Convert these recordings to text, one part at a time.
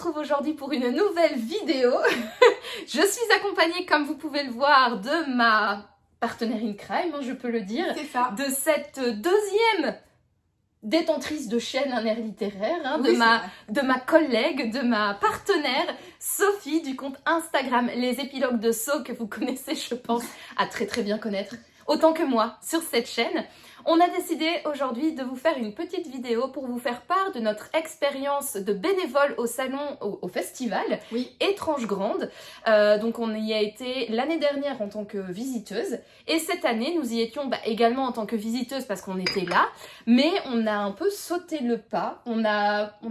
retrouve aujourd'hui pour une nouvelle vidéo. Je suis accompagnée, comme vous pouvez le voir, de ma partenaire in crime, je peux le dire. C'est ça. De cette deuxième détentrice de chaîne Un air littéraire, Oui, de ma collègue, de ma partenaire, Sophie, du compte Instagram Les Épilogues de So, que vous connaissez, je pense, à très bien connaître, autant que moi, sur cette chaîne. On a décidé aujourd'hui de vous faire une petite vidéo pour vous faire part de notre expérience de bénévole au salon, au festival Étrange Grande. Donc on y a été l'année dernière en tant que visiteuse et cette année nous y étions également en tant que visiteuse parce qu'on était là, mais on a un peu sauté le pas. On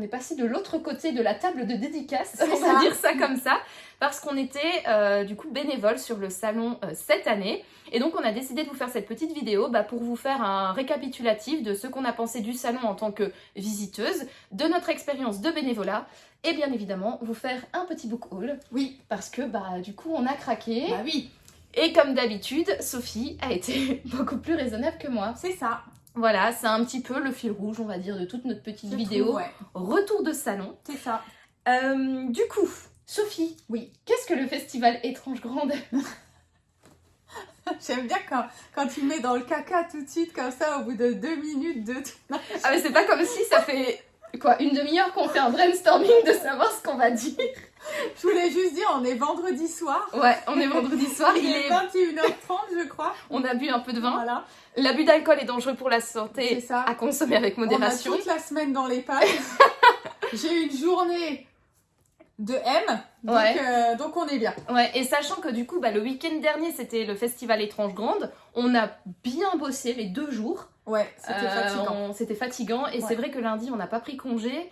est passé de l'autre côté de la table de dédicace, on va dire ça comme ça, parce qu'on était du coup bénévole sur le salon cette année. Et donc on a décidé de vous faire cette petite vidéo pour vous faire un récapitulatif de ce qu'on a pensé du salon en tant que visiteuse, de notre expérience de bénévolat, et bien évidemment vous faire un petit book haul. Oui. Parce que du coup on a craqué. Bah oui. Et comme d'habitude, Sophie a été beaucoup plus raisonnable que moi. C'est ça. Voilà, c'est un petit peu le fil rouge, on va dire, de toute notre petite vidéo. Retour de salon. C'est ça. Du coup, Sophie, oui, qu'est-ce que le festival Étrange Grande? J'aime bien quand tu mets dans le caca tout de suite, comme ça, au bout de 2 minutes de... Ah mais c'est pas comme si ça fait, quoi, une demi-heure qu'on fait un brainstorming de savoir ce qu'on va dire. Je voulais juste dire, on est vendredi soir. Ouais, on est vendredi soir. Il est 21h30, je crois. On a bu un peu de vin. Voilà. L'abus d'alcool est dangereux pour la santé. C'est ça. À consommer avec modération. On a toute la semaine dans les pattes. J'ai une journée de M, donc on est bien. Ouais, et sachant que du coup, le week-end dernier, c'était le festival Étrange Grande, on a bien bossé les 2 jours. Ouais, c'était fatigant. C'était fatigant, et c'est vrai que lundi, on n'a pas pris congé,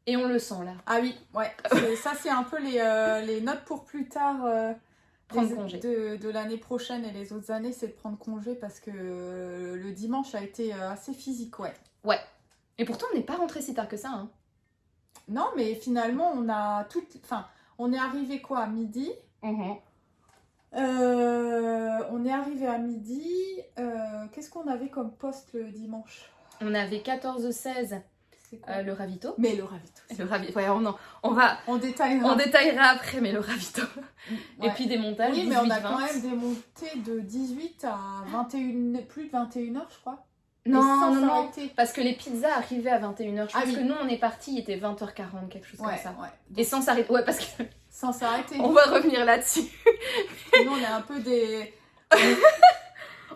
et on le sent là. Ah oui, ouais. Ça, c'est un peu les notes pour plus tard prendre congé. De l'année prochaine et les autres années, c'est de prendre congé parce que le dimanche a été assez physique, ouais. Ouais. Et pourtant, on n'est pas rentré si tard que ça, hein. Non, mais finalement, on est arrivé quoi, à midi. On est arrivé à midi. Qu'est-ce qu'on avait comme poste le dimanche? On avait 14-16, le ravito. Mais le ravito. Le ravito, ouais, on détaillera. On détaillera après, mais le ravito. Ouais. Et puis des montages, oui, 18, mais on a 20. quand même des montées de 18 à 21, plus de 21h, je crois. Non, parce que les pizzas arrivaient à 21h. Je pense que nous, on est partis, il était 20h40, quelque chose comme ça. Ouais. Et sans s'arrêter. Ouais, parce que... Sans s'arrêter. On va revenir là-dessus. Nous, on est un peu des...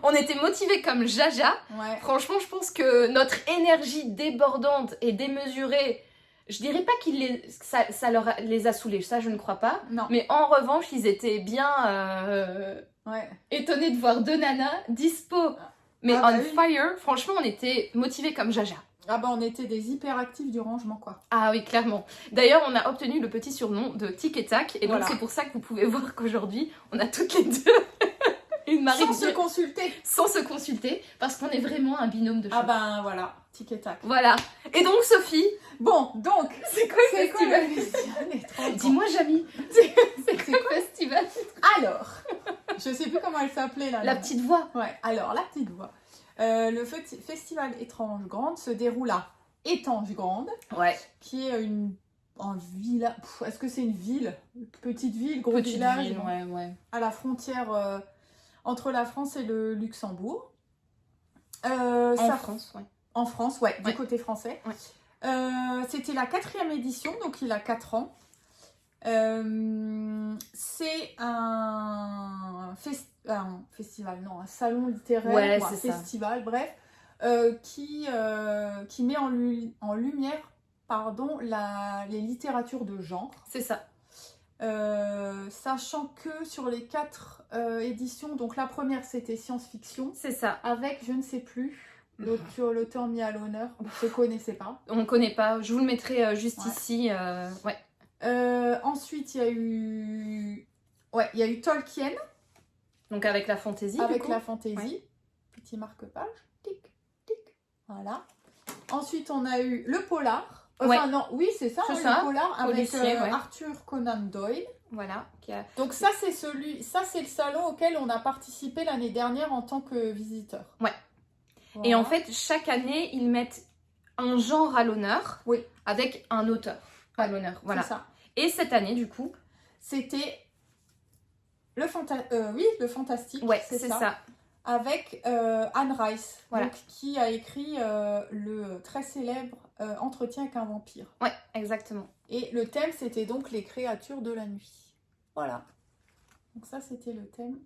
On était motivés comme Jaja. Ouais. Franchement, je pense que notre énergie débordante et démesurée, je dirais pas ça leur les a saoulés, ça je ne crois pas. Non. Mais en revanche, ils étaient bien étonnés de voir 2 nanas dispo. Mais fire, franchement, on était motivés comme Jaja. Ah on était des hyperactifs du rangement, quoi. Ah oui, clairement. D'ailleurs, on a obtenu le petit surnom de Tic et Tac. Et donc, c'est pour ça que vous pouvez voir qu'aujourd'hui, on a toutes les deux une Marie sans se consulter. Sans se consulter, parce qu'on est vraiment un binôme de choc. Ah voilà, Tic et Tac. Voilà. Et donc, Sophie. Bon, donc, c'est quoi le festival étrange? Dis-moi, Jamie. C'est quoi le festival? Alors, je sais plus comment elle s'appelait là. La petite voix. Ouais, alors la petite voix. Le festival Étrange Grande se déroule à Étange Grande, qui est un village. Est-ce que c'est une ville? Petite ville, gros village, ville, ouais. À la frontière entre la France et le Luxembourg. France, ouais. En France, ouais, du côté français. Ouais. C'était la 4e édition, donc il a 4 ans. C'est un festival, non, un salon littéraire, ou un festival, bref, qui met en lumière, les littératures de genre. C'est ça. Sachant que sur les 4 éditions, donc la première c'était science-fiction. C'est ça. Avec, je ne sais plus, l'auteur mis à l'honneur, je ne connaissais pas. On ne connaît pas, je vous le mettrai juste ici. Ensuite, il y a eu Tolkien. Donc avec la fantaisie. Avec la fantaisie. Petit marque-page. Tic, tic. Voilà. Ensuite, on a eu le polar. Enfin, non, oui, c'est ça, le polar avec Arthur Conan Doyle. Voilà. Donc ça, c'est le salon auquel on a participé l'année dernière en tant que visiteur. Ouais. Voilà. Et en fait, chaque année, ils mettent un genre à l'honneur avec un auteur à l'honneur. Voilà. C'est ça. Et cette année, du coup, c'était le Fantastique. Ouais, c'est ça. Avec Anne Rice, voilà. donc, qui a écrit le très célèbre Entretien avec un vampire. Ouais, exactement. Et le thème, c'était donc les créatures de la nuit. Voilà. Donc ça, c'était le thème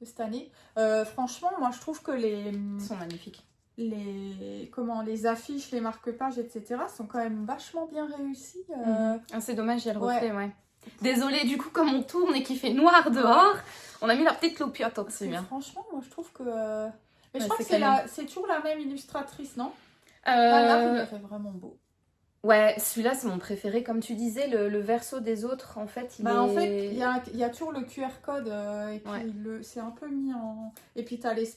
de cette année. Franchement, moi, je trouve que Ils sont magnifiques. Les affiches, les marque-pages, etc. sont quand même vachement bien réussies. C'est dommage, il y a le reflet, ouais. Désolée, du coup, comme on tourne et qu'il fait noir dehors, on a mis la petite clopiote au-dessus. Franchement, moi, je trouve que... Mais je crois que c'est toujours la même illustratrice, non? Il fait vraiment beau. Ouais, celui-là, c'est mon préféré. Comme tu disais, le verso des autres, en fait, En fait, il y a toujours le QR code et puis c'est un peu mis en... Et puis, t'as les...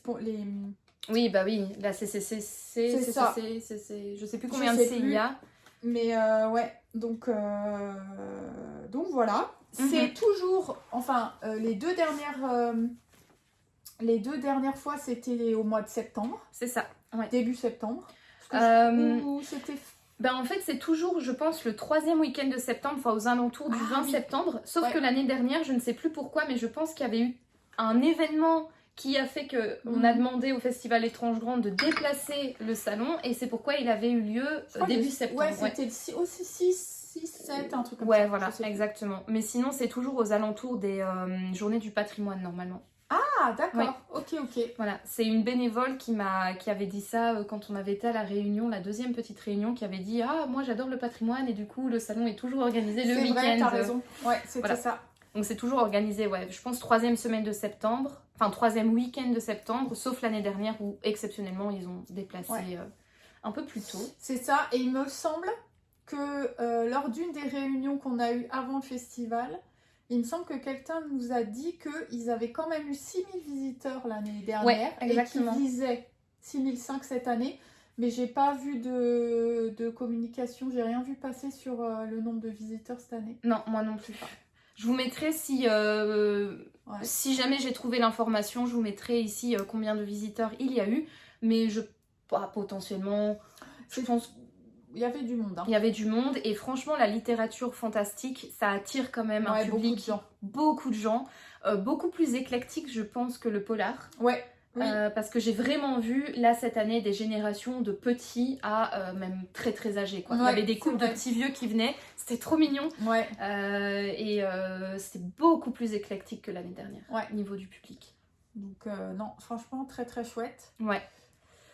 Oui, bah oui, la CCC, c'est ça. Je sais plus combien de C il y a. Mais ouais, donc voilà. C'est toujours... Enfin, les deux dernières fois, c'était au mois de septembre. C'est ça, ouais. Début septembre. Ou c'était... Ben en fait, c'est toujours, je pense, le 3e week-end de septembre, enfin aux alentours du 20 septembre. Sauf que l'année dernière, je ne sais plus pourquoi, mais je pense qu'il y avait eu un événement qui a fait qu'on a demandé au Festival Étrange Grande de déplacer le salon. Et c'est pourquoi il avait eu lieu début septembre. Ouais, c'était aussi 6, 7, un truc comme ça. Ouais, voilà, exactement. Mais sinon, c'est toujours aux alentours des Journées du patrimoine, normalement. Ah, d'accord. Ouais. Ok. Voilà, c'est une bénévole qui avait dit ça quand on avait été à la réunion, la 2e petite réunion, qui avait dit « Ah, moi j'adore le patrimoine et du coup le salon est toujours organisé le week-end. » C'est vrai, t'as raison. Ouais, c'était ça. Donc c'est toujours organisé, ouais, je pense 3e semaine de septembre, enfin 3e week-end de septembre, sauf l'année dernière où exceptionnellement ils ont déplacé un peu plus tôt. C'est ça, et il me semble que lors d'une des réunions qu'on a eues avant le festival, il me semble que quelqu'un nous a dit qu'ils avaient quand même eu 6000 visiteurs l'année dernière et qu'ils visaient 6005 cette année. Mais j'ai pas vu de communication, j'ai rien vu passer sur le nombre de visiteurs cette année. Non, moi non plus pas. Je vous mettrai si jamais j'ai trouvé l'information, je vous mettrai ici combien de visiteurs il y a eu. Mais potentiellement, je pense... Il y avait du monde. Il y avait du monde et franchement la littérature fantastique ça attire quand même un public, beaucoup de gens, beaucoup plus éclectique je pense que le polar. Ouais. Oui. Parce que j'ai vraiment vu là cette année des générations de petits à même très très âgés quoi. Il y avait des couples de petits vieux qui venaient, c'était trop mignon. Ouais. C'était beaucoup plus éclectique que l'année dernière au niveau du public. Donc non, franchement très très chouette. Ouais.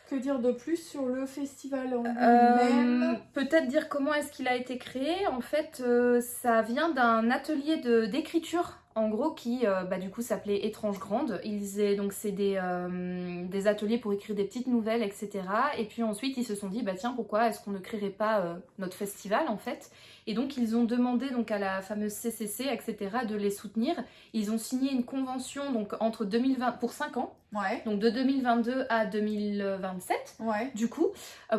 Que dire de plus sur le festival en lui-même? Peut-être dire comment est-ce qu'il a été créé. En fait, ça vient d'un atelier d'écriture, en gros, qui du coup s'appelait Étrange Grande. Donc c'est des ateliers pour écrire des petites nouvelles, etc. Et puis ensuite, ils se sont dit, tiens, pourquoi est-ce qu'on ne créerait pas notre festival, en fait? Et donc, ils ont demandé donc, à la fameuse CCC, etc., de les soutenir. Ils ont signé une convention donc, entre 2020, pour 5 ans, donc de 2022 à 2027, du coup,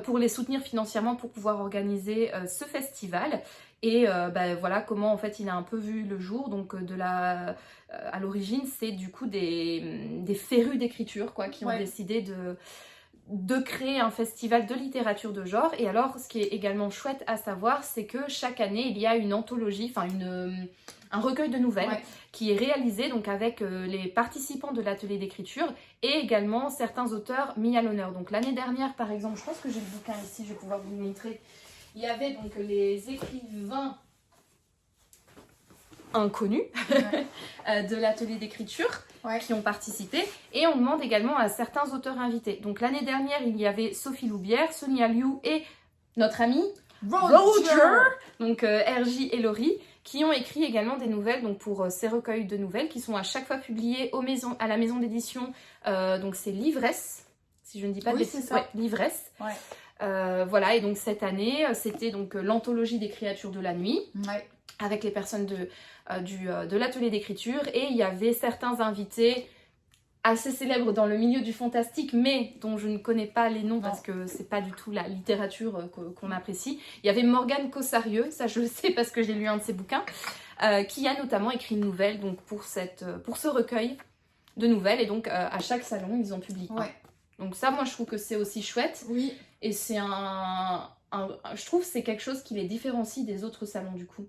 pour les soutenir financièrement pour pouvoir organiser ce festival. Et voilà comment en fait il a un peu vu le jour. Donc à l'origine, c'est du coup des férus d'écriture qui ont décidé de créer un festival de littérature de genre. Et alors, ce qui est également chouette à savoir, c'est que chaque année, il y a une anthologie, enfin un recueil de nouvelles qui est réalisé donc avec les participants de l'atelier d'écriture et également certains auteurs mis à l'honneur. Donc l'année dernière, par exemple, je pense que j'ai le bouquin ici, je vais pouvoir vous le montrer. Il y avait donc les écrivains inconnus de l'atelier d'écriture qui ont participé et on demande également à certains auteurs invités. Donc l'année dernière il y avait Sophie Loubière, Sonia Liu et notre ami Roger, donc RJ et Laurie qui ont écrit également des nouvelles donc pour ces recueils de nouvelles qui sont à chaque fois publiés à la maison d'édition, donc c'est Livresse, si je ne dis pas de bêtises, Livresse. Voilà, et donc cette année c'était donc l'anthologie des créatures de la nuit avec les personnes de l'atelier d'écriture et il y avait certains invités assez célèbres dans le milieu du fantastique mais dont je ne connais pas les noms parce que c'est pas du tout la littérature qu'on apprécie. Il y avait Morgane Cossarieux, ça je le sais parce que j'ai lu un de ses bouquins, qui a notamment écrit une nouvelle donc pour ce recueil de nouvelles et donc à chaque salon ils en publient un. Donc ça moi je trouve que c'est aussi chouette et c'est je trouve que c'est quelque chose qui les différencie des autres salons du coup.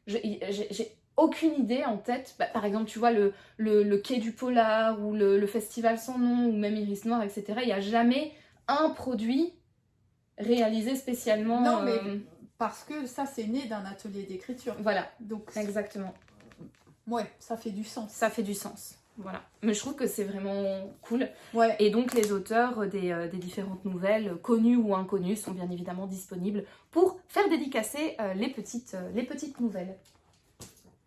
j'ai aucune idée en tête. Bah, par exemple, tu vois, le Quai du Polar ou le Festival Sans Nom ou même Iris Noir, etc. Il n'y a jamais un produit réalisé spécialement. Non, mais parce que ça, c'est né d'un atelier d'écriture. Voilà, donc exactement. Ouais, ça fait du sens. Ça fait du sens, voilà. Mais je trouve que c'est vraiment cool. Ouais. Et donc les auteurs des différentes nouvelles, connues ou inconnues, sont bien évidemment disponibles pour faire dédicacer les petites nouvelles.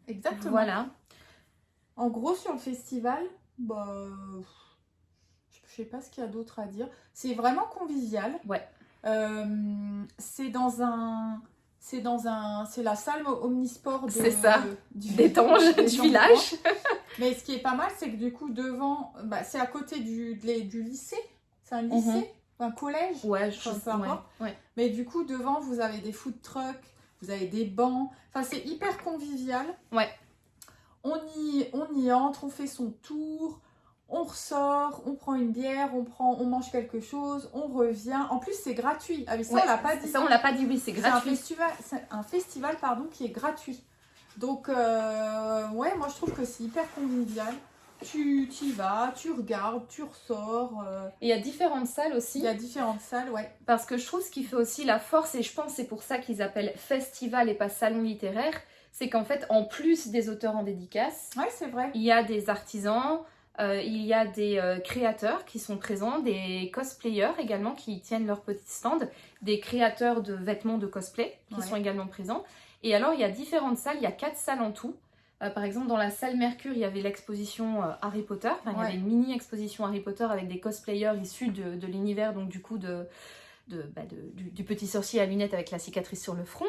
Exactement. Voilà. En gros, sur le festival, bah, je sais pas ce qu'il y a d'autre à dire. C'est vraiment convivial. Ouais. C'est la salle omnisport d'Étanges, du village. Mais ce qui est pas mal, c'est que du coup, devant, c'est à côté du lycée. C'est un lycée, un collège. Ouais, je sais pas. Ouais. Mais du coup, devant, vous avez des food trucks, vous avez des bancs. Enfin, c'est hyper convivial. Ouais. On y entre, on fait son tour. On ressort, on prend une bière, on mange quelque chose, on revient. En plus, c'est gratuit. Ah, mais ça, on l'a pas dit. Ça, on l'a pas dit, oui, c'est gratuit. C'est un festival qui est gratuit. Donc, ouais, moi, je trouve que c'est hyper convivial. Tu y vas, tu regardes, tu ressors. Et il y a différentes salles aussi. Il y a différentes salles, ouais. Parce que je trouve ce qui fait aussi la force, et je pense que c'est pour ça qu'ils appellent festival et pas salon littéraire, c'est qu'en fait, en plus des auteurs en dédicace, ouais, c'est vrai. Il y a des artisans, il y a des créateurs qui sont présents, des cosplayers également qui tiennent leur petit stand, des créateurs de vêtements de cosplay qui sont également présents. Et alors, il y a différentes salles, il y a 4 salles en tout. Par exemple, dans la salle Mercure, il y avait l'exposition Harry Potter. Enfin, il y avait une mini-exposition Harry Potter avec des cosplayers issus de l'univers, donc du coup, du petit sorcier à lunettes avec la cicatrice sur le front.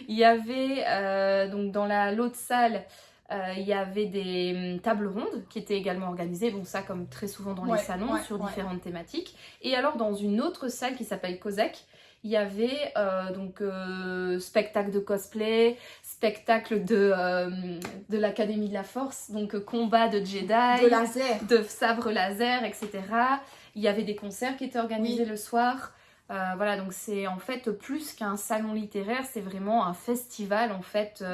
Il y avait, donc dans l'autre salle, il y avait des tables rondes qui étaient également organisées, bon ça comme très souvent dans les salons, sur différentes thématiques. Et alors dans une autre salle qui s'appelle Kozak, il y avait spectacle de cosplay, spectacle de l'Académie de la Force, donc combat de Jedi, de laser, de sabre laser, etc. Il y avait des concerts qui étaient organisés le soir. Voilà, donc c'est en fait plus qu'un salon littéraire, c'est vraiment un festival en fait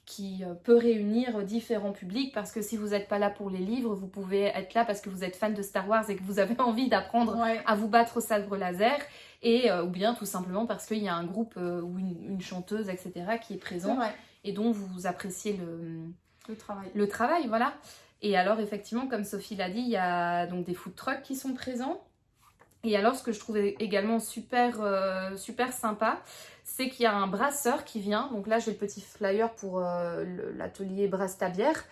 qui peut réunir différents publics, parce que si vous n'êtes pas là pour les livres, vous pouvez être là parce que vous êtes fan de Star Wars et que vous avez envie d'apprendre à vous battre au sabre laser, et ou bien tout simplement parce qu'il y a un groupe ou une chanteuse, etc. qui est présent et dont vous appréciez le travail, voilà. Et alors effectivement, comme Sophie l'a dit, il y a donc des food trucks qui sont présents. Et alors, ce que je trouvais également super sympa, c'est qu'il y a un brasseur qui vient. Donc là, j'ai le petit flyer pour l'atelier Brasse ta bière.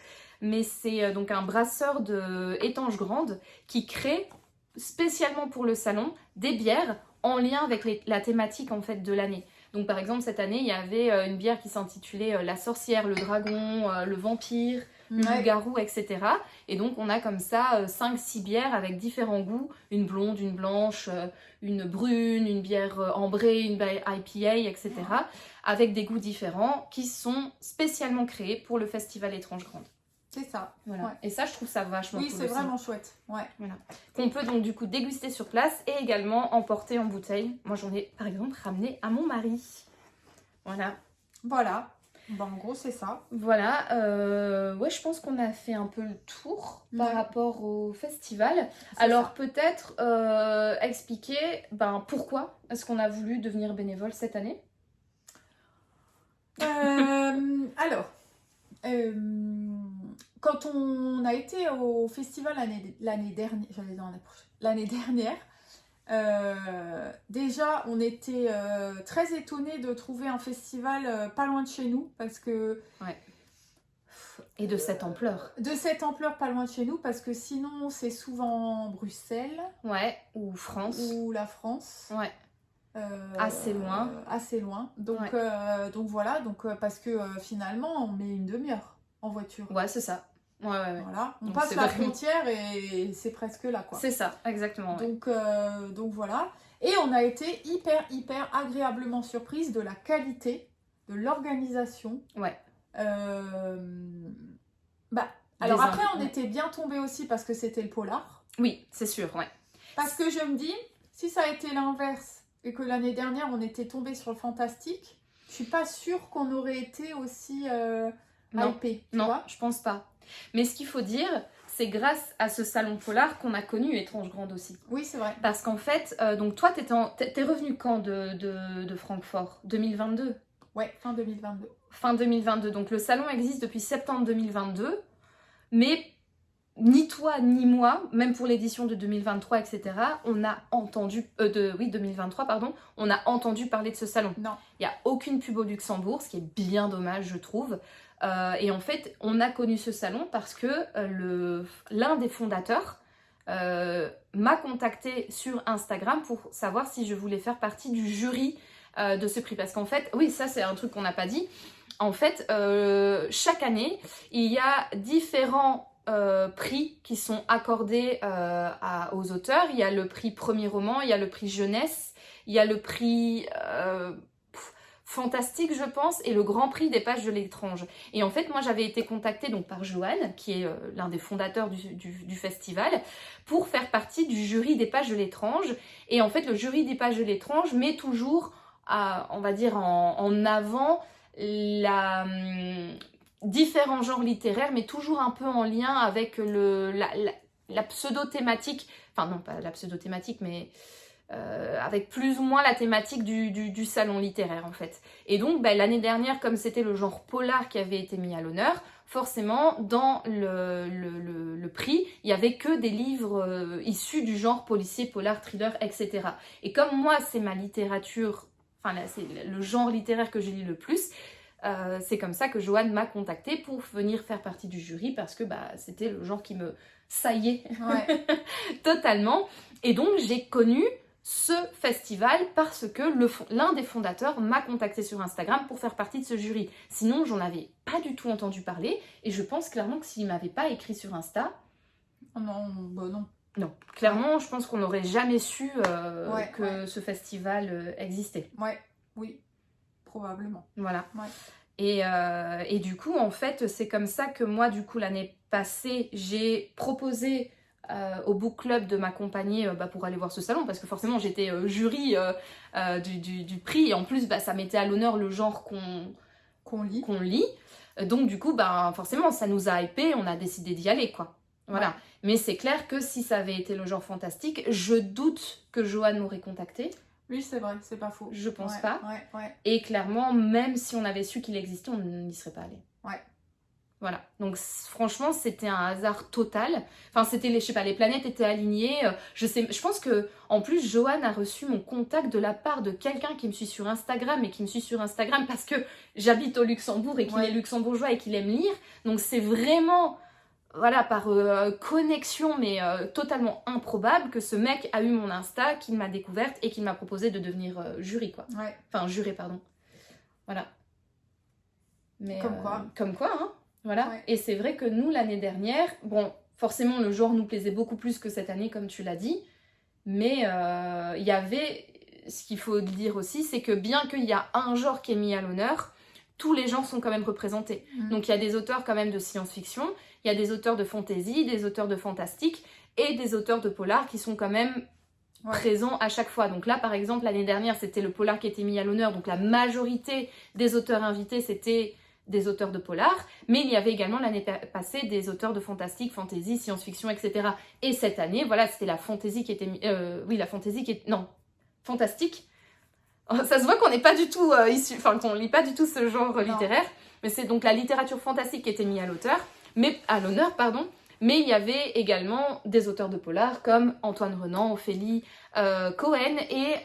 Mais c'est donc un brasseur de Étanges Grande qui crée spécialement pour le salon des bières en lien avec la thématique en fait de l'année. Donc par exemple, cette année, il y avait une bière qui s'intitulait La sorcière, le dragon, le vampire, le loup-garou, etc. Et donc on a comme ça 5-6 bières avec différents goûts, une blonde, une blanche, une brune, une bière ambrée, une IPA, etc. avec des goûts différents qui sont spécialement créés pour le festival Étrange Grande. C'est ça. Voilà. Et ça, je trouve ça vachement cool. Oui, c'est vraiment chouette. Ouais. Voilà. Qu'on peut donc du coup déguster sur place et également emporter en bouteille. Moi, j'en ai par exemple ramené à mon mari. Voilà. Voilà. Bon, en gros, c'est ça. Voilà. Ouais, je pense qu'on a fait un peu le tour par rapport au festival. Alors, peut-être expliquer pourquoi est-ce qu'on a voulu devenir bénévole cette année. Alors, quand on a été au festival l'année dernière, déjà on était très étonnés de trouver un festival pas loin de chez nous, parce que et de cette ampleur pas loin de chez nous, parce que sinon c'est souvent Bruxelles ou France ou la France assez loin, donc voilà, parce que finalement on met une demi-heure en voiture, c'est ça. Voilà, on passe la frontière et c'est presque là, quoi. C'est ça, exactement. Donc voilà. Et on a été hyper agréablement surprise de la qualité, de l'organisation. Alors après, on était bien tombés aussi parce que c'était le polar. Oui, c'est sûr, Parce que je me dis, si ça a été l'inverse et que l'année dernière, on était tombé sur le fantastique, je suis pas sûre qu'on aurait été aussi hypé. Non, je pense pas. Mais ce qu'il faut dire, c'est grâce à ce salon polar qu'on a connu Étrange Grande aussi. Oui, c'est vrai. Parce qu'en fait, donc toi, t'es revenu quand de Francfort? 2022? Ouais, fin 2022. Fin 2022. Donc le salon existe depuis septembre 2022, mais ni toi ni moi, même pour l'édition de 2023, etc., on a entendu, 2023, pardon, on a entendu parler de ce salon. Non. Il n'y a aucune pub au Luxembourg, ce qui est bien dommage, je trouve. Et en fait, on a connu ce salon parce que l'un des fondateurs m'a contacté sur Instagram pour savoir si je voulais faire partie du jury de ce prix. Parce qu'en fait, oui, ça c'est un truc qu'on n'a pas dit. En fait, chaque année, il y a différents prix qui sont accordés aux auteurs. Il y a le prix premier roman, il y a le prix jeunesse, il y a le prix fantastique, je pense, et le grand prix des pages de l'étrange. Et en fait, moi, j'avais été contactée donc par Johan, qui est l'un des fondateurs du festival, pour faire partie du jury des pages de l'étrange. Et en fait, le jury des pages de l'étrange met toujours, on va dire, en avant différents genres littéraires, mais toujours un peu en lien avec la pseudo-thématique, enfin non, pas la pseudo-thématique, mais avec plus ou moins la thématique du salon littéraire en fait. Et donc l'année dernière, comme c'était le genre polar qui avait été mis à l'honneur, forcément dans le prix, il n'y avait que des livres issus du genre policier, polar, thriller, etc. Et comme moi c'est ma littérature, enfin c'est le genre littéraire que je lis le plus, c'est comme ça que Johan m'a contactée pour venir faire partie du jury parce que c'était le genre qui me saillait totalement. Et donc j'ai connu ce festival parce que l'un des fondateurs m'a contacté sur Instagram pour faire partie de ce jury. Sinon, j'en avais pas du tout entendu parler et je pense clairement que s'il m'avait pas écrit sur Insta... Non. Non, clairement, je pense qu'on n'aurait jamais su que ce festival existait. Oui, probablement. Voilà. Ouais. Et du coup, en fait, c'est comme ça que moi, du coup, l'année passée, j'ai proposé au book club de m'accompagner pour aller voir ce salon, parce que forcément, j'étais jury du prix, et en plus, ça mettait à l'honneur le genre qu'on lit. Donc, du coup, forcément, ça nous a hypé, on a décidé d'y aller, quoi. Voilà. Ouais. Mais c'est clair que si ça avait été le genre fantastique, je doute que Johan m'aurait contacté. Oui, c'est vrai, c'est pas faux. Je pense pas. Ouais. Et clairement, même si on avait su qu'il existait, on n'y serait pas allé. Ouais. Voilà. Donc franchement, c'était un hasard total. Enfin, c'était les planètes étaient alignées. Je pense que en plus, Johan a reçu mon contact de la part de quelqu'un qui me suit sur Instagram et qui me suit sur Instagram parce que j'habite au Luxembourg et qu'il est luxembourgeois et qu'il aime lire. Donc c'est vraiment par connexion, mais totalement improbable, que ce mec a eu mon Insta, qu'il m'a découverte et qu'il m'a proposé de devenir jury, quoi. Ouais. Enfin, juré, pardon. Voilà. Mais, Comme quoi, hein. Voilà. Ouais. Et c'est vrai que nous, l'année dernière, bon, forcément, le genre nous plaisait beaucoup plus que cette année, comme tu l'as dit, mais il y avait, ce qu'il faut dire aussi, c'est que bien qu'il y a un genre qui est mis à l'honneur, tous les genres sont quand même représentés. Donc il y a des auteurs quand même de science-fiction, il y a des auteurs de fantasy, des auteurs de fantastique et des auteurs de polar qui sont quand même présents à chaque fois. Donc là, par exemple, l'année dernière, c'était le polar qui était mis à l'honneur, donc la majorité des auteurs invités, c'était des auteurs de polar, mais il y avait également l'année passée des auteurs de fantastique, fantasy, science-fiction, etc. Et cette année, voilà, c'était la fantasy qui était... fantastique. Ça se voit qu'on n'est pas du tout qu'on lit pas du tout ce genre littéraire, mais c'est donc la littérature fantastique qui était mise à l'honneur, mais il y avait également des auteurs de polar comme Antoine Renan, Ophélie Cohen et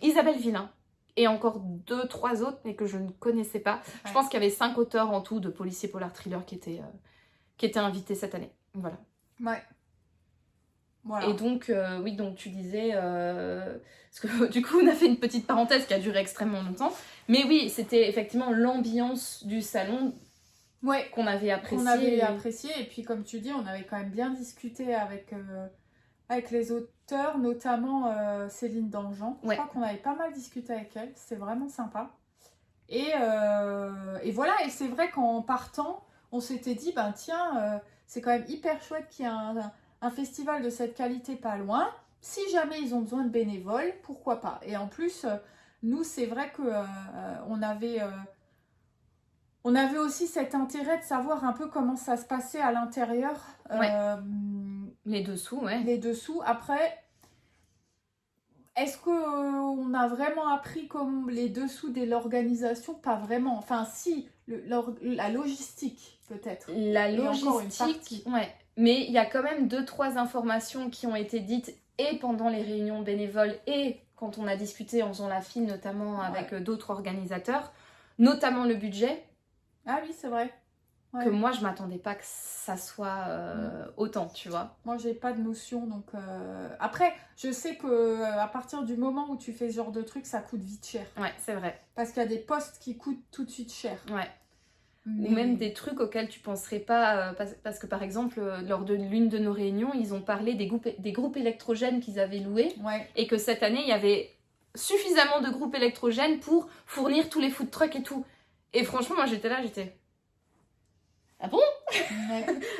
Isabelle Villain. Et encore 2-3 autres, mais que je ne connaissais pas. Ouais. Je pense qu'il y avait 5 auteurs en tout de policiers, polar, thriller qui étaient invités cette année. Voilà. Ouais. Voilà. Et donc, donc tu disais... parce que du coup, on a fait une petite parenthèse qui a duré extrêmement longtemps. Mais oui, c'était effectivement l'ambiance du salon qu'on avait apprécié. Et puis, comme tu dis, on avait quand même bien discuté avec les auteurs, notamment Céline Dangean. Je crois qu'on avait pas mal discuté avec elle. C'était vraiment sympa. Et voilà. Et c'est vrai qu'en partant, on s'était dit, c'est quand même hyper chouette qu'il y ait un festival de cette qualité pas loin. si jamais ils ont besoin de bénévoles, pourquoi pas. Et en plus, nous, c'est vrai que on avait aussi cet intérêt de savoir un peu comment ça se passait à l'intérieur. Les dessous, ouais. Les dessous. Après, est-ce qu'on a vraiment appris comme les dessous de l'organisation? Pas vraiment. Enfin, si, la logistique, peut-être. La logistique, ouais. Mais il y a quand même 2-3 informations qui ont été dites et pendant les réunions bénévoles et quand on a discuté en faisant la file, notamment avec d'autres organisateurs, notamment le budget. Ah oui, c'est vrai. Que moi, je m'attendais pas que ça soit autant, tu vois. Moi, j'ai pas de notion, donc... Après, je sais que à partir du moment où tu fais ce genre de truc, ça coûte vite cher. Ouais, c'est vrai. Parce qu'il y a des postes qui coûtent tout de suite cher. Ouais. Mais... Ou même des trucs auxquels tu penserais pas, parce que par exemple, lors de l'une de nos réunions, ils ont parlé des groupes électrogènes qu'ils avaient loués, et que cette année, il y avait suffisamment de groupes électrogènes pour fournir tous les food trucks et tout. Et franchement, moi, j'étais... Ah bon?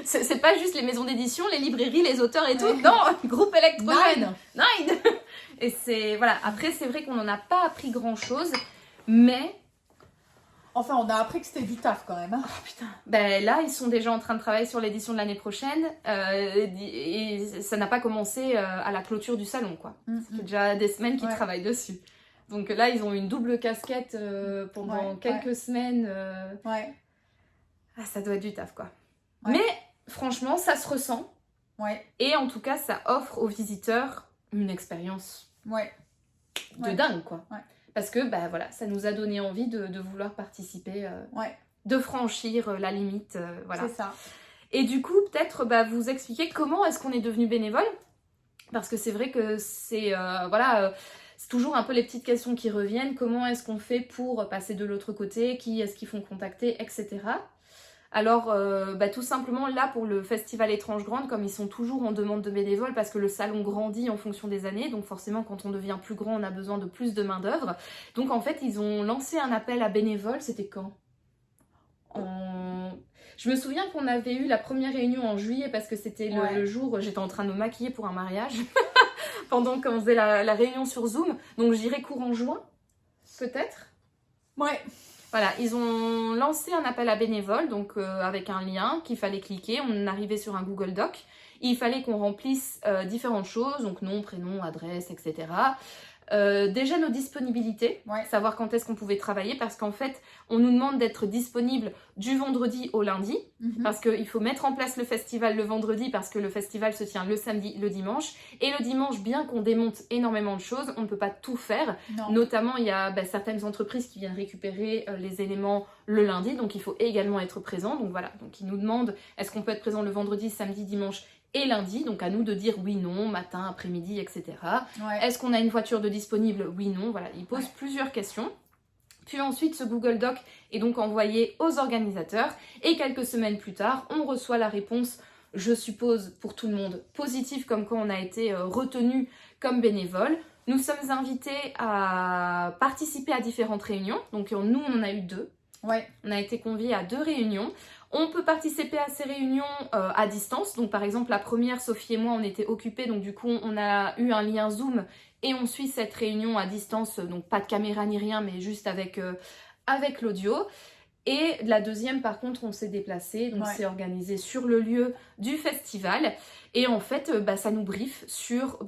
C'est pas juste les maisons d'édition, les librairies, les auteurs et tout. Non, groupe électrogène. Nine. Et c'est... Voilà. Après, c'est vrai qu'on n'en a pas appris grand-chose, mais... Enfin, on a appris que c'était du taf quand même. Hein. Oh putain. Ben là, ils sont déjà en train de travailler sur l'édition de l'année prochaine. Et ça n'a pas commencé à la clôture du salon, quoi. Ça fait déjà des semaines qu'ils travaillent dessus. Donc là, ils ont une double casquette pendant quelques semaines. Ah, ça doit être du taf, quoi. Mais franchement, ça se ressent. Et en tout cas, ça offre aux visiteurs une expérience de dingue, quoi. Parce que bah, voilà, ça nous a donné envie de vouloir participer, de franchir la limite. Voilà. C'est ça. Et du coup, peut-être vous expliquer comment est-ce qu'on est devenu bénévole. Parce que c'est vrai que c'est... c'est toujours un peu les petites questions qui reviennent. Comment est-ce qu'on fait pour passer de l'autre côté? Qui est-ce qu'il faut contacter, etc. Alors, tout simplement, là, pour le Festival Étrange Grande, comme ils sont toujours en demande de bénévoles, parce que le salon grandit en fonction des années, donc forcément, quand on devient plus grand, on a besoin de plus de main-d'œuvre. Donc, en fait, ils ont lancé un appel à bénévoles. C'était quand? Je me souviens qu'on avait eu la première réunion en juillet, parce que c'était le jour où j'étais en train de me maquiller pour un mariage, pendant qu'on faisait la réunion sur Zoom. Donc, je dirais courant juin, peut-être. Ouais. Voilà, ils ont lancé un appel à bénévoles, donc avec un lien qu'il fallait cliquer. On arrivait sur un Google Doc. Il fallait qu'on remplisse différentes choses, donc nom, prénom, adresse, etc. Déjà nos disponibilités, savoir quand est-ce qu'on pouvait travailler, parce qu'en fait, on nous demande d'être disponible du vendredi au lundi, parce qu'il faut mettre en place le festival le vendredi, parce que le festival se tient le samedi, le dimanche. Et le dimanche, bien qu'on démonte énormément de choses, on ne peut pas tout faire. Notamment, il y a certaines entreprises qui viennent récupérer les éléments le lundi, donc il faut également être présent. Donc voilà, donc ils nous demandent, est-ce qu'on peut être présent le vendredi, samedi, dimanche et lundi, donc à nous de dire oui, non, matin, après-midi, etc. Est-ce qu'on a une voiture de disponible? Oui, non, voilà, ils posent plusieurs questions. Puis ensuite, ce Google Doc est donc envoyé aux organisateurs et quelques semaines plus tard, on reçoit la réponse, je suppose pour tout le monde, positive, comme quoi on a été retenu comme bénévole. Nous sommes invités à participer à différentes réunions, donc nous on en a eu 2. On a été conviés à 2 réunions. On peut participer à ces réunions à distance. Donc par exemple, la première, Sophie et moi, on était occupés. Donc du coup, on a eu un lien Zoom et on suit cette réunion à distance. Donc pas de caméra ni rien, mais juste avec l'audio. Et la deuxième, par contre, on s'est déplacé. Donc c'est organisé sur le lieu du festival. Et en fait, ça nous briefe sur...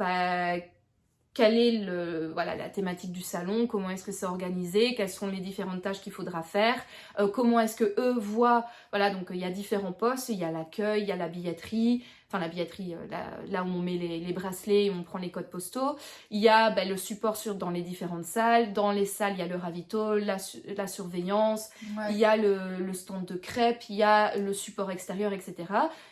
quelle est la thématique du salon, comment est-ce que c'est organisé, quelles sont les différentes tâches qu'il faudra faire, comment est-ce que eux voient, voilà, donc il y a différents postes, il y a l'accueil, il y a la billetterie, enfin la billetterie, là où on met les bracelets et on prend les codes postaux, il y a le support dans les différentes salles, dans les salles il y a le ravito, la surveillance, il y a le stand de crêpes, il y a le support extérieur, etc.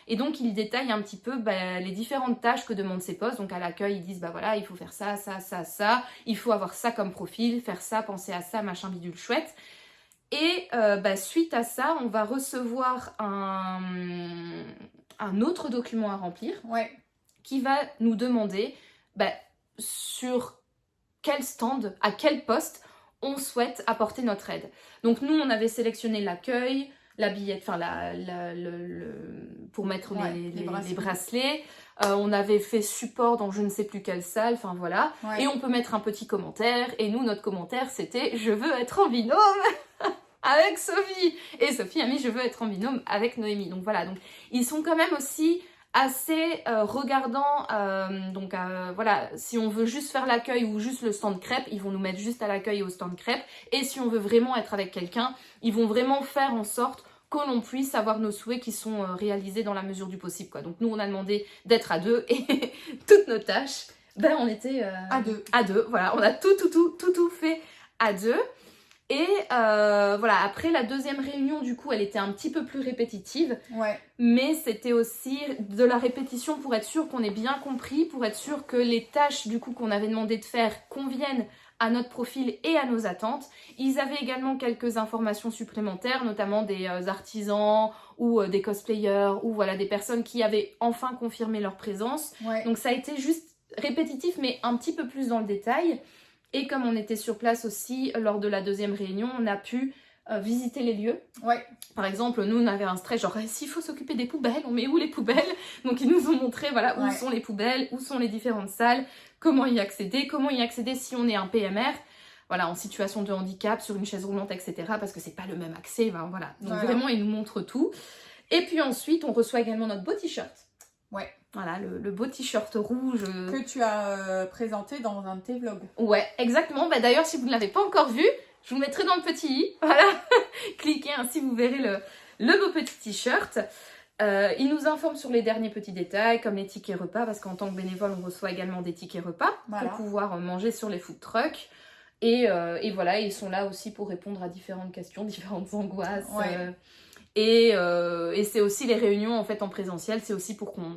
Et donc ils détaillent un petit peu les différentes tâches que demandent ces postes. Donc à l'accueil ils disent voilà, il faut faire ça, ça, ça, ça, il faut avoir ça comme profil, faire ça, penser à ça, machin bidule chouette. Et suite à ça, on va recevoir un autre document à remplir qui va nous demander sur quel stand, à quel poste on souhaite apporter notre aide. Donc nous, on avait sélectionné l'accueil, la billette, enfin pour mettre les bracelets. On avait fait support dans je ne sais plus quelle salle, enfin voilà. Ouais. Et on peut mettre un petit commentaire. Et nous, notre commentaire, c'était « Je veux être en binôme !» avec Sophie. Et Sophie a mis « Je veux être en binôme avec Noémie ». Donc voilà, donc ils sont quand même aussi assez regardants. Voilà, si on veut juste faire l'accueil ou juste le stand crêpes, ils vont nous mettre juste à l'accueil et au stand crêpes. Et si on veut vraiment être avec quelqu'un, ils vont vraiment faire en sorte que l'on puisse avoir nos souhaits qui sont réalisés dans la mesure du possible, quoi. Donc nous, on a demandé d'être à 2 et toutes nos tâches, on était à deux. Voilà, on a tout fait à 2. Et voilà, après la deuxième réunion, du coup, elle était un petit peu plus répétitive. Ouais. Mais c'était aussi de la répétition pour être sûr qu'on ait bien compris, pour être sûr que les tâches, du coup, qu'on avait demandé de faire conviennent à notre profil et à nos attentes. Ils avaient également quelques informations supplémentaires, notamment des artisans ou des cosplayers ou voilà, des personnes qui avaient enfin confirmé leur présence. Ouais. Donc ça a été juste répétitif, mais un petit peu plus dans le détail. Et comme on était sur place aussi lors de la deuxième réunion, on a pu visiter les lieux. Ouais. Par exemple, nous, on avait un stress, genre, s'il faut s'occuper des poubelles, on met où les poubelles? Donc, ils nous ont montré, voilà, où sont les poubelles, où sont les différentes salles, comment y accéder si on est un PMR, voilà, en situation de handicap, sur une chaise roulante, etc. Parce que c'est pas le même accès, voilà. Donc, vraiment, ils nous montrent tout. Et puis ensuite, on reçoit également notre beau t-shirt. Ouais. Voilà, le beau t-shirt rouge. Que tu as présenté dans un de tes vlogs. Ouais, exactement. D'ailleurs, si vous ne l'avez pas encore vu, je vous mettrai dans le petit i. Voilà, cliquez, ainsi vous verrez le beau petit t-shirt. Il nous informe sur les derniers petits détails, comme les tickets repas, parce qu'en tant que bénévole, on reçoit également des tickets repas pour pouvoir manger sur les food trucks. Et voilà, ils sont là aussi pour répondre à différentes questions, différentes angoisses. Ouais. Et c'est aussi les réunions en fait en présentiel, c'est aussi pour qu'on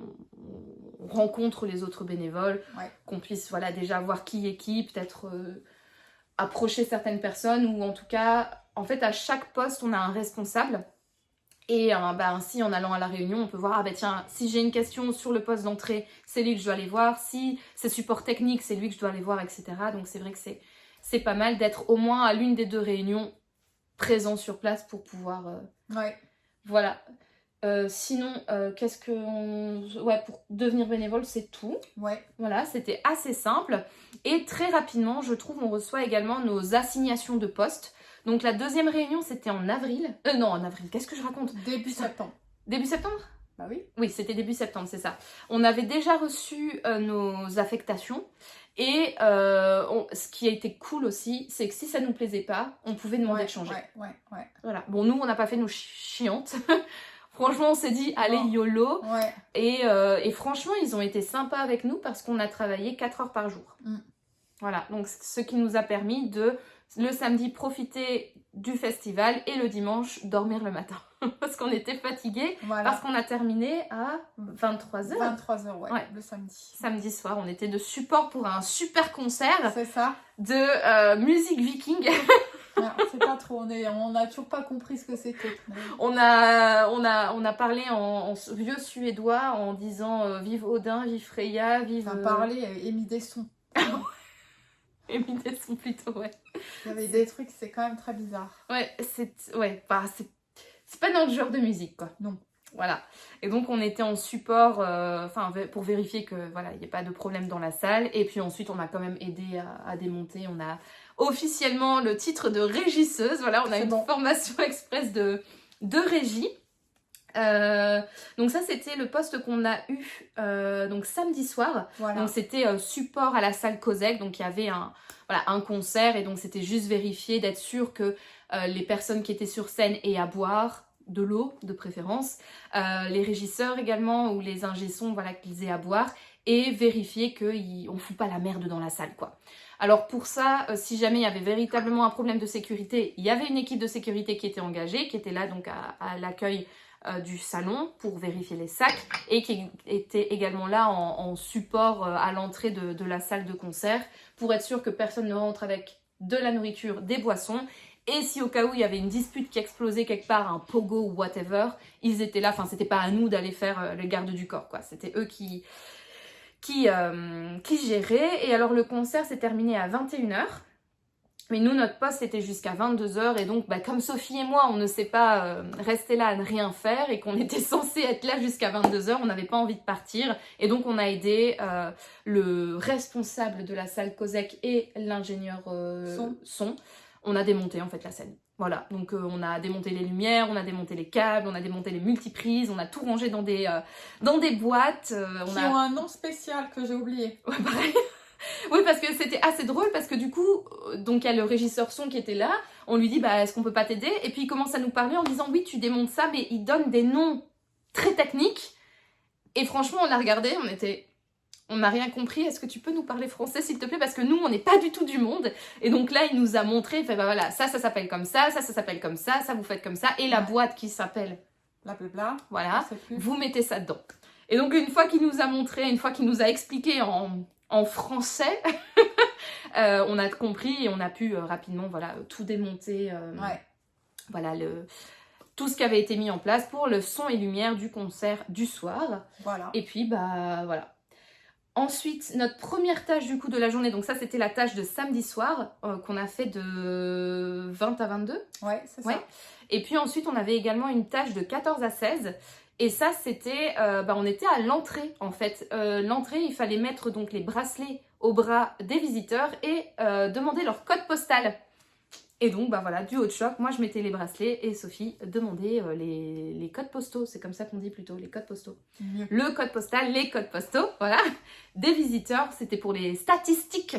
rencontre les autres bénévoles, qu'on puisse voilà, déjà voir qui est qui, peut-être approcher certaines personnes, ou en tout cas, en fait à chaque poste on a un responsable. Et ainsi, en allant à la réunion, on peut voir, tiens, si j'ai une question sur le poste d'entrée, c'est lui que je dois aller voir. Si c'est support technique, c'est lui que je dois aller voir, etc. Donc c'est vrai que c'est pas mal d'être au moins à l'une des deux réunions présent sur place pour pouvoir... Voilà. Sinon, pour devenir bénévole, c'est tout. Ouais. Voilà, c'était assez simple. Et très rapidement, je trouve, on reçoit également nos assignations de postes. Donc la deuxième réunion, c'était en avril. En avril, qu'est-ce que je raconte? Début septembre. Début septembre? Bah oui. Oui, c'était début septembre, c'est ça. On avait déjà reçu nos affectations. Et ce qui a été cool aussi, c'est que si ça nous plaisait pas, on pouvait demander de changer. Ouais. Voilà. Bon, nous, on n'a pas fait nos chiantes. Franchement, on s'est dit, allez, YOLO. Ouais. Et franchement, ils ont été sympas avec nous parce qu'on a travaillé 4 heures par jour. Voilà. Donc, ce qui nous a permis de, le samedi, profiter du festival et le dimanche, dormir le matin. Parce qu'on était fatigués, parce qu'on a terminé à 23h. 23h, ouais, le samedi. Samedi soir, on était de support pour un super concert. C'est ça. De musique viking. C'est pas trop, on a toujours pas compris ce que c'était. On a parlé en vieux suédois en disant vive Odin, vive Freya, vive... On a parlé, émis des sons. Émis des sons plutôt, ouais. Il y avait des trucs, c'est quand même très bizarre. Ouais, c'est pas notre genre de musique, quoi. Non. Voilà. Et donc, on était en support pour vérifier que voilà, il n'y ait pas de problème dans la salle. Et puis ensuite, on a quand même aidé à démonter. On a officiellement le titre de régisseuse. Voilà, on a une formation express de régie. Donc ça, c'était le poste qu'on a eu donc samedi soir. Voilà. Donc c'était support à la salle COSEC. Donc il y avait un concert. Et donc c'était juste vérifier, d'être sûr que les personnes qui étaient sur scène aient à boire, de l'eau de préférence, les régisseurs également ou les ingé-sons, voilà, qu'ils aient à boire, et vérifier qu'on ne fout pas la merde dans la salle, quoi. Alors pour ça, si jamais il y avait véritablement un problème de sécurité, il y avait une équipe de sécurité qui était engagée, qui était là donc à l'accueil du salon pour vérifier les sacs, et qui était également là en support à l'entrée de la salle de concert pour être sûr que personne ne rentre avec de la nourriture, des boissons. Et si au cas où il y avait une dispute qui explosait quelque part, un pogo ou whatever, ils étaient là. Enfin, c'était pas à nous d'aller faire le garde du corps, quoi. C'était eux qui géraient. Et alors, le concert s'est terminé à 21h. Mais nous, notre poste était jusqu'à 22h et donc comme Sophie et moi, on ne sait pas rester là à ne rien faire et qu'on était censé être là jusqu'à 22h, on n'avait pas envie de partir et donc on a aidé le responsable de la salle COSEC et l'ingénieur son. On a démonté en fait la scène. Voilà, donc on a démonté les lumières, on a démonté les câbles, on a démonté les multiprises, on a tout rangé dans des boîtes. Qui ont un nom spécial que j'ai oublié. Ouais, pareil. Oui, parce que c'était assez drôle, parce que du coup, donc il y a le régisseur son qui était là, on lui dit, est-ce qu'on peut pas t'aider? Et puis il commence à nous parler en disant, oui, tu démontes ça, mais il donne des noms très techniques. Et franchement, on l'a regardé, on n'a rien compris, est-ce que tu peux nous parler français, s'il te plaît? Parce que nous, on n'est pas du tout du monde. Et donc là, il nous a montré, il fait, voilà, ça s'appelle comme ça s'appelle comme ça vous faites comme ça, et la boîte qui s'appelle... Blablabla. Voilà, vous mettez ça dedans. Et donc une fois qu'il nous a montré, une fois qu'il nous a expliqué en français, on a compris et on a pu rapidement tout démonter. Voilà, tout ce qui avait été mis en place pour le son et lumière du concert du soir. Voilà. Et puis, voilà. Ensuite, notre première tâche du coup de la journée, donc ça c'était la tâche de samedi soir qu'on a fait de 20 à 22. Ouais, c'est ça. Et puis ensuite, on avait également une tâche de 14 à 16. Et ça, c'était, on était à l'entrée en fait. L'entrée, il fallait mettre donc les bracelets au bras des visiteurs et demander leur code postal. Et donc, voilà, du haut de choc, moi je mettais les bracelets et Sophie demandait les codes postaux. C'est comme ça qu'on dit plutôt, les codes postaux. Le code postal, les codes postaux, voilà, des visiteurs. C'était pour les statistiques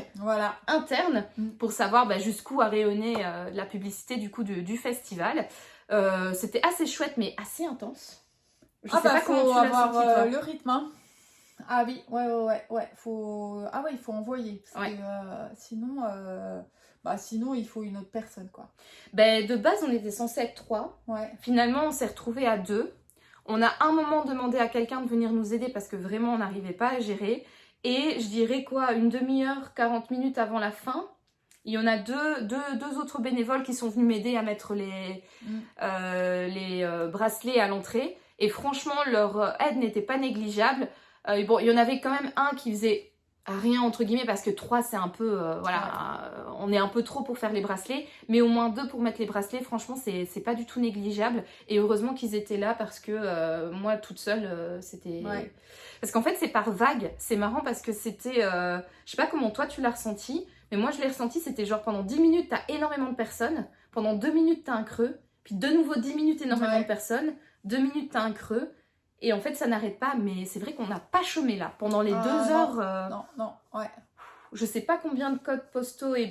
internes, pour savoir jusqu'où a rayonné la publicité du coup du festival. C'était assez chouette, mais assez intense. Je sais pas comment tu l'as senti, toi. Le rythme, hein. Ah oui, ouais. Il faut envoyer. Parce que, sinon, il faut une autre personne, quoi. De base, on était censé être 3. Ouais. Finalement, on s'est retrouvés à 2. On a un moment demandé à quelqu'un de venir nous aider parce que vraiment, on n'arrivait pas à gérer. Et je dirais une demi-heure, 40 minutes avant la fin, il y en a deux autres bénévoles qui sont venus m'aider à mettre les bracelets à l'entrée. Et franchement, leur aide n'était pas négligeable. Il y en avait quand même un qui faisait rien entre guillemets parce que 3 c'est un peu, on est un peu trop pour faire les bracelets. Mais au moins 2 pour mettre les bracelets, franchement, c'est pas du tout négligeable. Et heureusement qu'ils étaient là parce que moi, toute seule, c'était... Ouais. Parce qu'en fait, c'est par vague. C'est marrant parce que c'était... je sais pas comment toi, tu l'as ressenti. Mais moi, je l'ai ressenti, c'était genre pendant 10 minutes, t'as énormément de personnes. Pendant 2 minutes, t'as un creux. Puis de nouveau 10 minutes, énormément de personnes. 2 minutes, t'as un creux. Et en fait, ça n'arrête pas. Mais c'est vrai qu'on n'a pas chômé là. Pendant les 2 heures... Non, ouais. Je sais pas combien de codes postaux et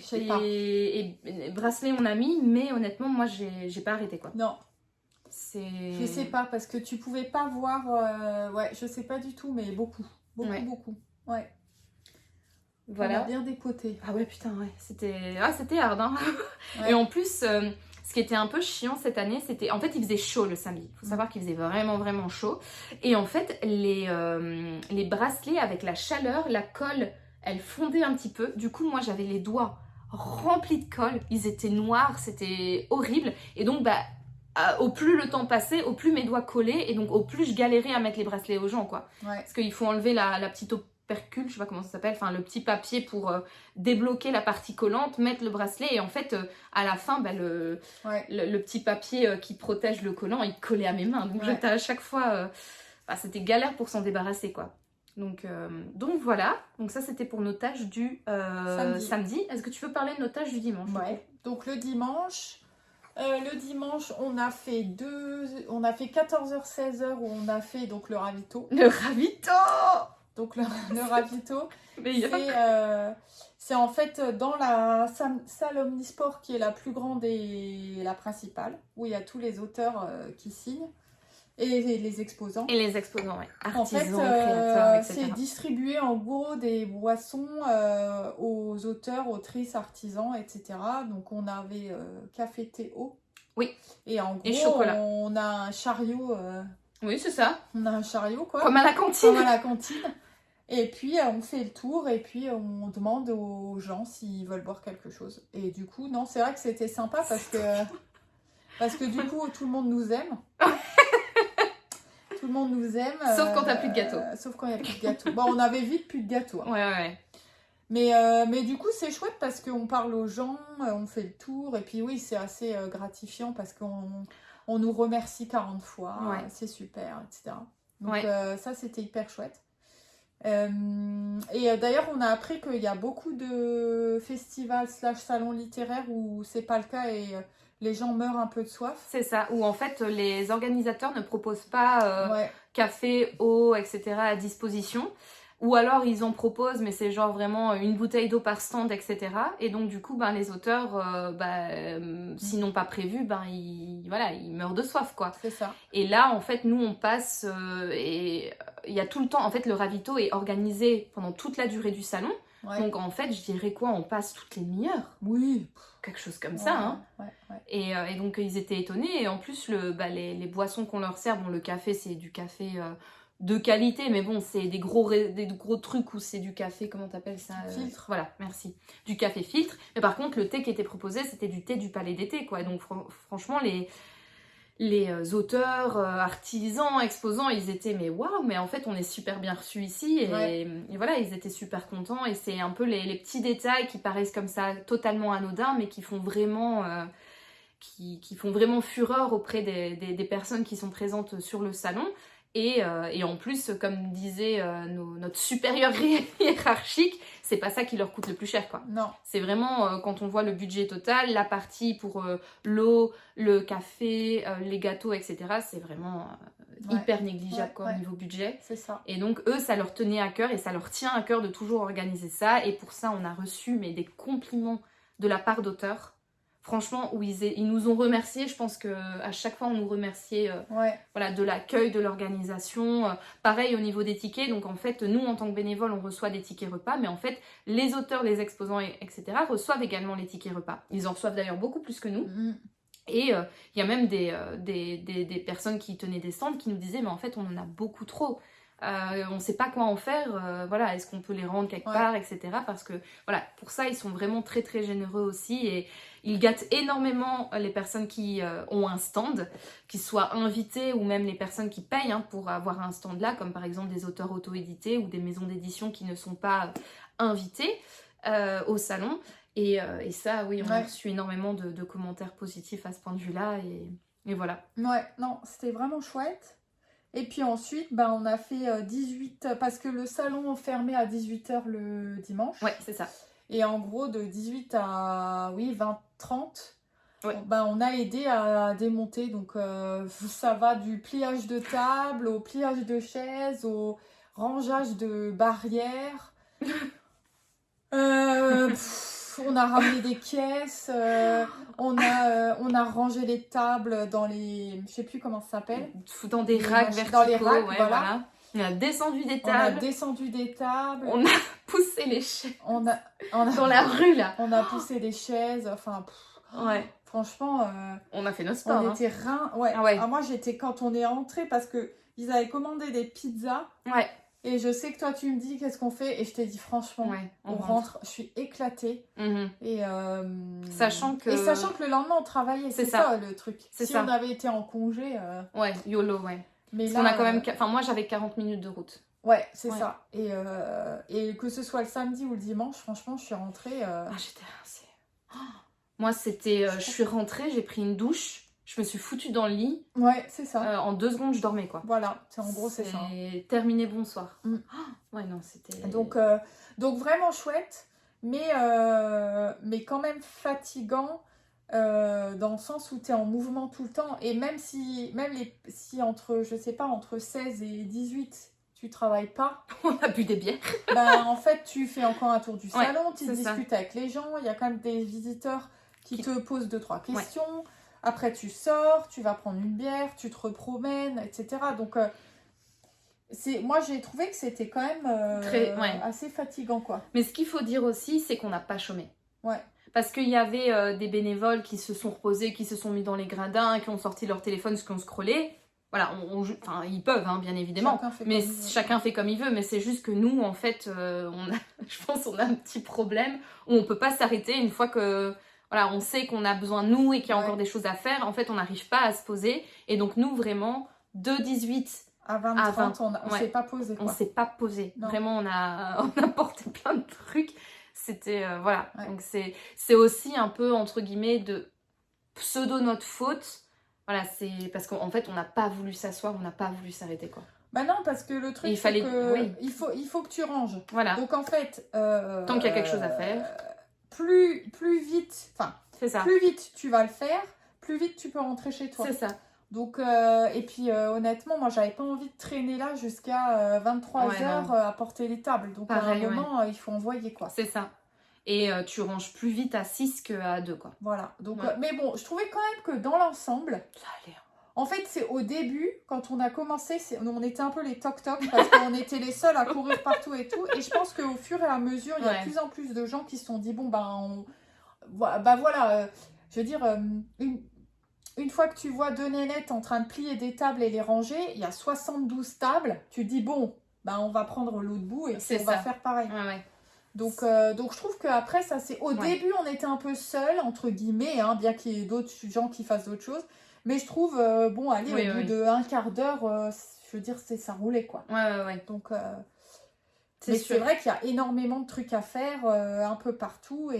bracelets on a mis. Mais honnêtement, moi, j'ai pas arrêté, quoi. Non. Je sais pas, parce que tu pouvais pas voir... je sais pas du tout, mais beaucoup. Beaucoup. Ouais. Voilà. On a bien dépoté. Ah ouais, putain, ouais. C'était hard, hein. Ouais. Et en plus, ce qui était un peu chiant cette année, c'était... En fait, il faisait chaud le samedi. Il faut savoir qu'il faisait vraiment, vraiment chaud. Et en fait, les bracelets, avec la chaleur, la colle, elle fondait un petit peu. Du coup, moi, j'avais les doigts remplis de colle. Ils étaient noirs, c'était horrible. Et donc, au plus le temps passait, au plus mes doigts collaient. Et donc, au plus je galérais à mettre les bracelets aux gens, quoi. Ouais. Parce qu'il faut enlever la petite percule, je sais pas comment ça s'appelle, enfin le petit papier pour débloquer la partie collante, mettre le bracelet et en fait à la fin le petit papier qui protège le collant, il collait à mes mains, donc j'étais à chaque fois, c'était galère pour s'en débarrasser, quoi. Donc voilà, donc ça c'était pour nos tâches du samedi. Est-ce que tu veux parler de nos tâches du dimanche? Ouais, donc le dimanche, on a fait 14h, 16h où on a fait donc le ravito. Le ravito! Donc le ravito, c'est en fait dans la salle omnisport qui est la plus grande et la principale, où il y a tous les auteurs qui signent et les exposants. Et les exposants, ouais. Artisans, créateurs, etc. C'est distribué en gros des boissons aux auteurs, autrices, artisans, etc. Donc on avait café, thé, eau. Oui. Et en gros, et chocolat. On a un chariot. Oui, c'est ça. On a un chariot, quoi. Comme à la cantine. Comme à la cantine. Et puis, on fait le tour et puis on demande aux gens s'ils veulent boire quelque chose. Et du coup, non, c'est vrai que c'était sympa parce que du coup, tout le monde nous aime. Tout le monde nous aime. Sauf quand t'as plus de gâteau. Sauf quand il n'y a plus de gâteau. Bon, on avait vite plus de gâteau. Hein. Ouais. Mais du coup, c'est chouette parce qu'on parle aux gens, on fait le tour. Et puis oui, c'est assez gratifiant parce qu'on nous remercie 40 fois. Ouais. C'est super, etc. Donc Ouais. ça, c'était hyper chouette. Et d'ailleurs, on a appris qu'il y a beaucoup de festivals / salons littéraires où c'est pas le cas et les gens meurent un peu de soif. C'est ça, où en fait les organisateurs ne proposent pas Ouais. café, eau, etc. à disposition. Ou alors ils en proposent, mais c'est genre vraiment une bouteille d'eau par stand, etc. Et donc du coup, ben, les auteurs, s'ils n'ont pas prévu, ben, ils meurent de soif, quoi. C'est ça. Et là, en fait, nous, on passe et il y a tout le temps, en fait, le ravito est organisé pendant toute la durée du salon. Ouais. Donc en fait, je dirais quoi, on passe toutes les demi-heures. Oui. Quelque chose comme ça, hein. Ouais. Et donc ils étaient étonnés. Et en plus, les boissons qu'on leur sert, bon, le café, c'est du café de qualité, mais bon, c'est des gros trucs où c'est du café, comment t'appelles ça Filtre. Voilà, merci. Du café filtre. Mais par contre, le thé qui était proposé, c'était du thé du Palais d'été, quoi. Donc franchement, les auteurs, artisans, exposants, ils étaient mais waouh, mais en fait on est super bien reçus ici et voilà, ils étaient super contents et c'est un peu les petits détails qui paraissent comme ça totalement anodins mais qui font vraiment qui font vraiment fureur auprès des personnes qui sont présentes sur le salon. Et en plus, comme disait notre supérieur hiérarchique, c'est pas ça qui leur coûte le plus cher, quoi. Non. C'est vraiment, quand on voit le budget total, la partie pour l'eau, le café, les gâteaux, etc., c'est vraiment hyper négligeable, quoi, au niveau budget. C'est ça. Et donc, eux, ça leur tenait à cœur et ça leur tient à cœur de toujours organiser ça. Et pour ça, on a reçu des compliments de la part d'auteurs. Franchement, où ils nous ont remerciés. Je pense qu'à chaque fois, on nous remerciait voilà, de l'accueil, de l'organisation. Pareil au niveau des tickets. Donc, en fait, nous, en tant que bénévoles, on reçoit des tickets repas. Mais en fait, les auteurs, les exposants, etc., reçoivent également les tickets repas. Ils en reçoivent d'ailleurs beaucoup plus que nous. Et il y a même des personnes qui tenaient des stands qui nous disaient « Mais en fait, on en a beaucoup trop. On ne sait pas quoi en faire. Voilà, est-ce qu'on peut les rendre quelque part, etc. » Parce que, voilà, pour ça, ils sont vraiment très, très généreux aussi. Et ils gâtent énormément les personnes qui ont un stand, qu'ils soient invités ou même les personnes qui payent pour avoir un stand là, comme par exemple des auteurs auto-édités ou des maisons d'édition qui ne sont pas invitées au salon. Et ça, oui, on a reçu énormément de commentaires positifs à ce point de vue-là. Et voilà. Ouais, non, c'était vraiment chouette. Et puis ensuite, on a fait 18... Parce que le salon fermait à 18h le dimanche. Ouais, c'est ça. Et en gros, de 18 à 20h30, ouais. On a aidé à démonter. Donc, ça va du pliage de table, au pliage de chaises, au rangeage de barrières. On a ramené des caisses, on a rangé les tables dans les... Je sais plus comment ça s'appelle. Dans des racks verticaux. Dans les racks, voilà. On a descendu des tables. On a poussé les chaises. On a dans la rue, là. On a poussé des chaises, enfin... Franchement... on a fait nos sports. On était rein... Ouais. Ah ouais. Alors moi, j'étais quand on est rentré parce que ils avaient commandé des pizzas. Ouais. Et je sais que toi, tu me dis qu'est-ce qu'on fait. Et je t'ai dit, franchement, on rentre. Je suis éclatée. Et sachant que le lendemain, on travaillait. C'est ça le truc. Si on avait été en congé... Ouais, YOLO, ouais. Mais parce là, qu'on a quand même... Enfin, moi, j'avais 40 minutes de route. Ouais, c'est ça. Et que ce soit le samedi ou le dimanche, franchement, je suis rentrée... j'étais rincée. Moi, c'était... je suis rentrée, j'ai pris une douche. Je me suis foutue dans le lit. Ouais, c'est ça. En 2 secondes, je dormais, quoi. Voilà, en gros, c'est ça. Et terminé, bonsoir. Ouais, non, c'était... Donc vraiment chouette, mais quand même fatigant dans le sens où tu es en mouvement tout le temps. Et même si entre, je sais pas, entre 16 et 18, tu travailles pas. On a bu des bières. En fait, tu fais encore un tour du salon, tu discutes avec les gens. Il y a quand même des visiteurs qui te posent 2-3 questions. Ouais. Après, tu sors, tu vas prendre une bière, tu te repromènes, etc. Donc, moi, j'ai trouvé que c'était quand même assez fatigant, quoi. Mais ce qu'il faut dire aussi, c'est qu'on n'a pas chômé. Ouais. Parce qu'il y avait des bénévoles qui se sont reposés, qui se sont mis dans les gradins, qui ont sorti leur téléphone, qui ont scrollé. Voilà, ils peuvent, bien évidemment. Chacun fait comme il veut. Mais c'est juste que nous, en fait, je pense qu'on a un petit problème où on ne peut pas s'arrêter une fois que... Voilà, on sait qu'on a besoin de nous et qu'il y a encore des choses à faire. En fait, on n'arrive pas à se poser. Et donc, nous, vraiment, de 18 à 20, on ne s'est pas posé. On ne s'est pas posé. Non. Vraiment, on a porté plein de trucs. C'était, voilà. Ouais. Donc c'est aussi un peu, entre guillemets, de pseudo notre faute. Voilà, c'est parce qu'en fait, on n'a pas voulu s'asseoir, on n'a pas voulu s'arrêter, quoi. Bah non, parce que le truc, c'est que il faut que tu ranges. Voilà. Donc en fait... tant qu'il y a quelque chose à faire. Plus vite, c'est ça. Plus vite tu vas le faire, plus vite tu peux rentrer chez toi. C'est ça. Donc, et puis honnêtement, moi, j'avais pas envie de traîner là jusqu'à 23h à porter les tables. Donc pareil, à un moment, il faut envoyer, quoi. C'est ça. Et tu ranges plus vite à 6 qu'à 2, quoi. Voilà. Donc, mais bon, je trouvais quand même que dans l'ensemble, ça allait. En fait, c'est au début, quand on a commencé, on était un peu les toc-toc parce qu'on était les seuls à courir partout et tout. Et je pense qu'au fur et à mesure, il y a de plus en plus de gens qui se sont dit, bon, voilà, je veux dire, une fois que tu vois deux nénettes en train de plier des tables et les ranger, il y a 72 tables, tu dis, bon, on va prendre l'autre bout et on va faire pareil. Ouais. Donc je trouve qu'après, ça c'est... Au début, on était un peu seuls, entre guillemets, hein, bien qu'il y ait d'autres gens qui fassent d'autres choses. Mais je trouve, au bout de un quart d'heure, je veux dire, ça roulait, quoi. Ouais. Donc, c'est vrai qu'il y a énormément de trucs à faire, un peu partout,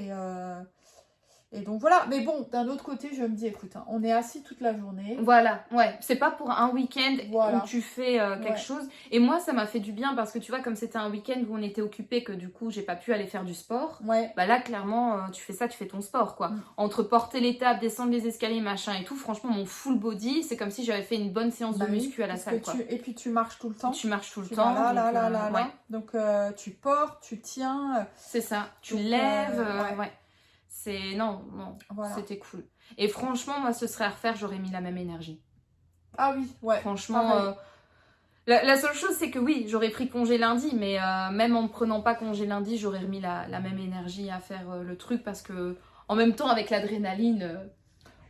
et donc voilà. Mais bon, d'un autre côté, je me dis, écoute, hein, on est assis toute la journée. Voilà, c'est pas pour un week-end où tu fais quelque chose. Et moi, ça m'a fait du bien parce que tu vois, comme c'était un week-end où on était occupés, que du coup, j'ai pas pu aller faire du sport. Là, clairement, tu fais ça, tu fais ton sport, quoi. Entre porter les tables, descendre les escaliers, machin et tout, franchement, mon full body, c'est comme si j'avais fait une bonne séance de muscu à la salle, quoi. Et puis tu marches tout le temps. Tu marches tout le temps. Là. Donc, tu portes, tu tiens. C'est ça, tu lèves, C'est... Non, voilà. C'était cool. Et franchement, moi, ce serait à refaire, j'aurais mis la même énergie. Ah oui, ouais. Franchement, la seule chose, c'est que oui, j'aurais pris congé lundi, mais même en ne prenant pas congé lundi, j'aurais remis la même énergie à faire le truc parce que, en même temps, avec l'adrénaline...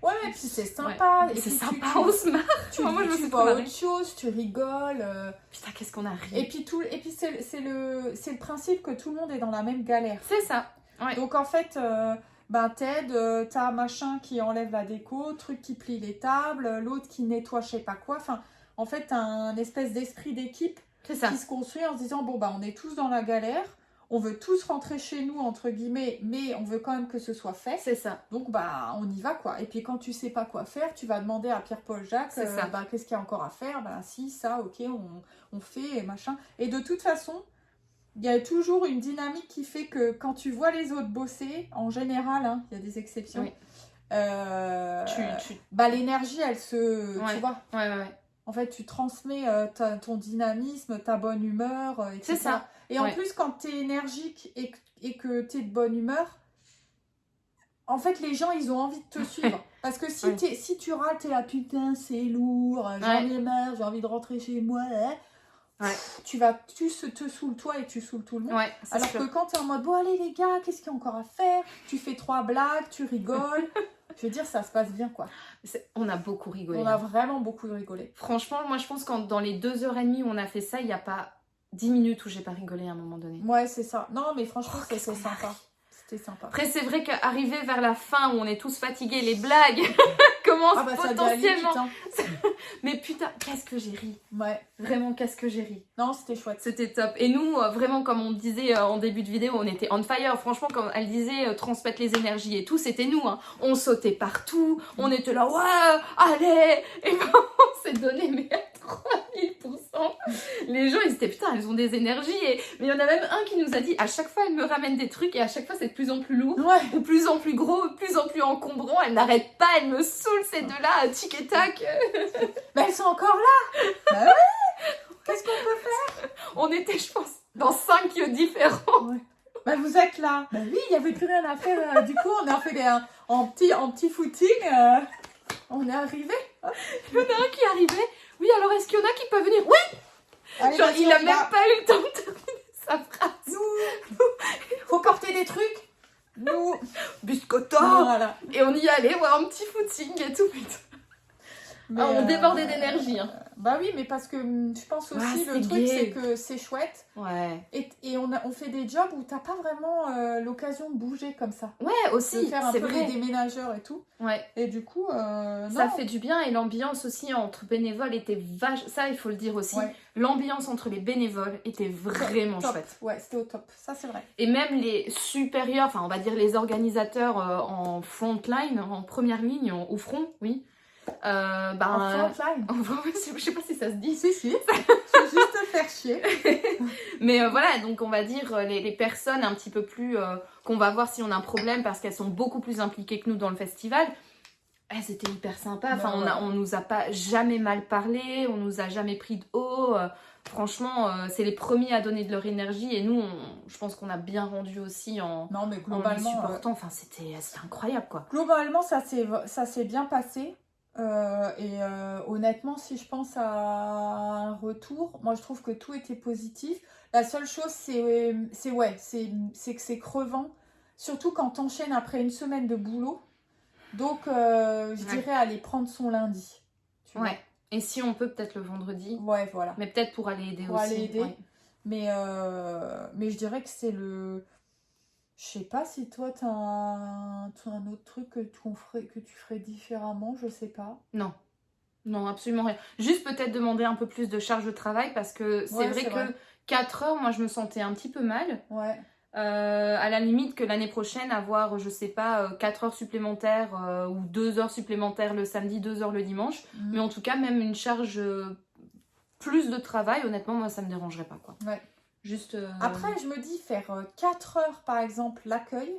Ouais, et puis c'est sympa. Et c'est sympa, on se marre. Tu vois autre chose, tu rigoles. Putain, qu'est-ce qu'on a ri. Et puis c'est le principe que tout le monde est dans la même galère. C'est ça. Ouais. Donc en fait... t'aides, t'as machin qui enlève la déco, truc qui plie les tables, l'autre qui nettoie je sais pas quoi. Enfin, en fait, t'as un espèce d'esprit d'équipe qui se construit en se disant, bon, on est tous dans la galère, on veut tous rentrer chez nous, entre guillemets, mais on veut quand même que ce soit fait. C'est ça. Donc, on y va, quoi. Et puis, quand tu sais pas quoi faire, tu vas demander à Pierre-Paul Jacques, qu'est-ce qu'il y a encore à faire? Si, ça, ok, on fait, et machin. Et de toute façon... Il y a toujours une dynamique qui fait que quand tu vois les autres bosser, en général, hein, il y a des exceptions, l'énergie, elle se... Tu vois En fait, tu transmets ton dynamisme, ta bonne humeur, etc. C'est ça. Et en plus, quand tu es énergique et que tu es de bonne humeur, en fait, les gens, ils ont envie de te suivre. Parce que si tu râles, t'es là, putain, c'est lourd, j'en ai marre, j'ai envie de rentrer chez moi, tu te saoules toi et tu saoules tout le monde. Alors que quand tu es en mode, bon allez les gars, qu'est-ce qu'il y a encore à faire? Tu fais 3 blagues, tu rigoles. Je veux dire, ça se passe bien, quoi. On a beaucoup rigolé. On a vraiment beaucoup rigolé. Franchement, moi je pense que dans les 2h30 où on a fait ça, il n'y a pas 10 minutes où j'ai pas rigolé à un moment donné. Ouais, c'est ça. Non, mais franchement, c'est sympa. C'était sympa. Après, c'est vrai qu'arriver vers la fin où on est tous fatigués, les blagues commencent potentiellement. Ça mais putain, qu'est-ce que j'ai ri. Ouais. Vraiment, qu'est-ce que j'ai ri. Non, c'était chouette. C'était top. Et nous, vraiment, comme on disait en début de vidéo, on était on fire. Franchement, comme elle disait, transmettre les énergies et tout, c'était nous. Hein. On sautait partout. On était là, ouais, allez. Et ben, on s'est donné, mais à 3000%. Les gens, ils étaient, putain, elles ont des énergies. Mais il y en a même un qui nous a dit, à chaque fois, elle me ramène des trucs et à chaque fois, c'est de plus en plus lourd. Ou plus en plus gros, de plus en plus encombrant. Elle n'arrête pas, elle me saoule, ces deux-là, tic et tac. Mais elles sont encore là. Bah ouais. Qu'est-ce qu'on peut faire? On était, je pense, dans 5 lieux différents. Ouais. Bah vous êtes là. Bah oui, il n'y avait plus rien à faire. Du coup, on a fait en petit footing. On est arrivé. Il y en a un qui est arrivé. Oui, alors est-ce qu'il y en a qui peuvent venir? Oui. Allez, genre, il a même pas eu le temps de terminer sa phrase. Nous, faut porter des trucs. Nous, biscottons. Voilà. Et on y allait, un petit footing et tout. Mais, on débordait d'énergie. Hein. Bah oui, mais parce que je pense aussi, le truc, c'est que c'est chouette. Ouais. Et on fait des jobs où t'as pas vraiment l'occasion de bouger comme ça. Ouais, aussi, de faire un peu les déménageurs et tout. Ouais. Et du coup, ça fait du bien. Et l'ambiance aussi entre bénévoles était ça, il faut le dire aussi. Ouais. L'ambiance entre les bénévoles était vraiment chouette. Ouais, c'était au top. Ça, c'est vrai. Et même les supérieurs, enfin, on va dire les organisateurs en front line, en première ligne, au front, oui. En frontline. Je sais pas si ça se dit. Si. Je vais juste te faire chier. Mais voilà, donc on va dire les personnes un petit peu plus qu'on va voir si on a un problème parce qu'elles sont beaucoup plus impliquées que nous dans le festival. C'était hyper sympa. Enfin, on nous a pas jamais mal parlé, on nous a jamais pris de haut. Franchement, c'est les premiers à donner de leur énergie et nous, je pense qu'on a bien rendu aussi en les supportant. Enfin, c'était incroyable, quoi. Globalement, ça s'est bien passé. Honnêtement, si je pense à un retour, moi je trouve que tout était positif. La seule chose, c'est que c'est crevant, surtout quand t'enchaînes après une semaine de boulot. Donc, je dirais aller prendre son lundi. Tu vois. Et si on peut, peut-être le vendredi. Ouais, voilà. Mais peut-être pour aller aider pour aussi. Aller aider. Ouais. Mais je dirais que c'est le... Je sais pas si toi, t'as un autre truc que tu ferais différemment, je sais pas. Non, absolument rien. Juste peut-être demander un peu plus de charge de travail parce que c'est vrai que 4 heures, moi, je me sentais un petit peu mal. Ouais. À la limite que l'année prochaine, avoir, je sais pas, 4 heures supplémentaires ou 2 heures supplémentaires le samedi, 2 heures le dimanche. Mais en tout cas, même une charge plus de travail, honnêtement, moi, ça me dérangerait pas, quoi. Ouais. Juste... Après, je me dis, faire 4 heures, par exemple, l'accueil...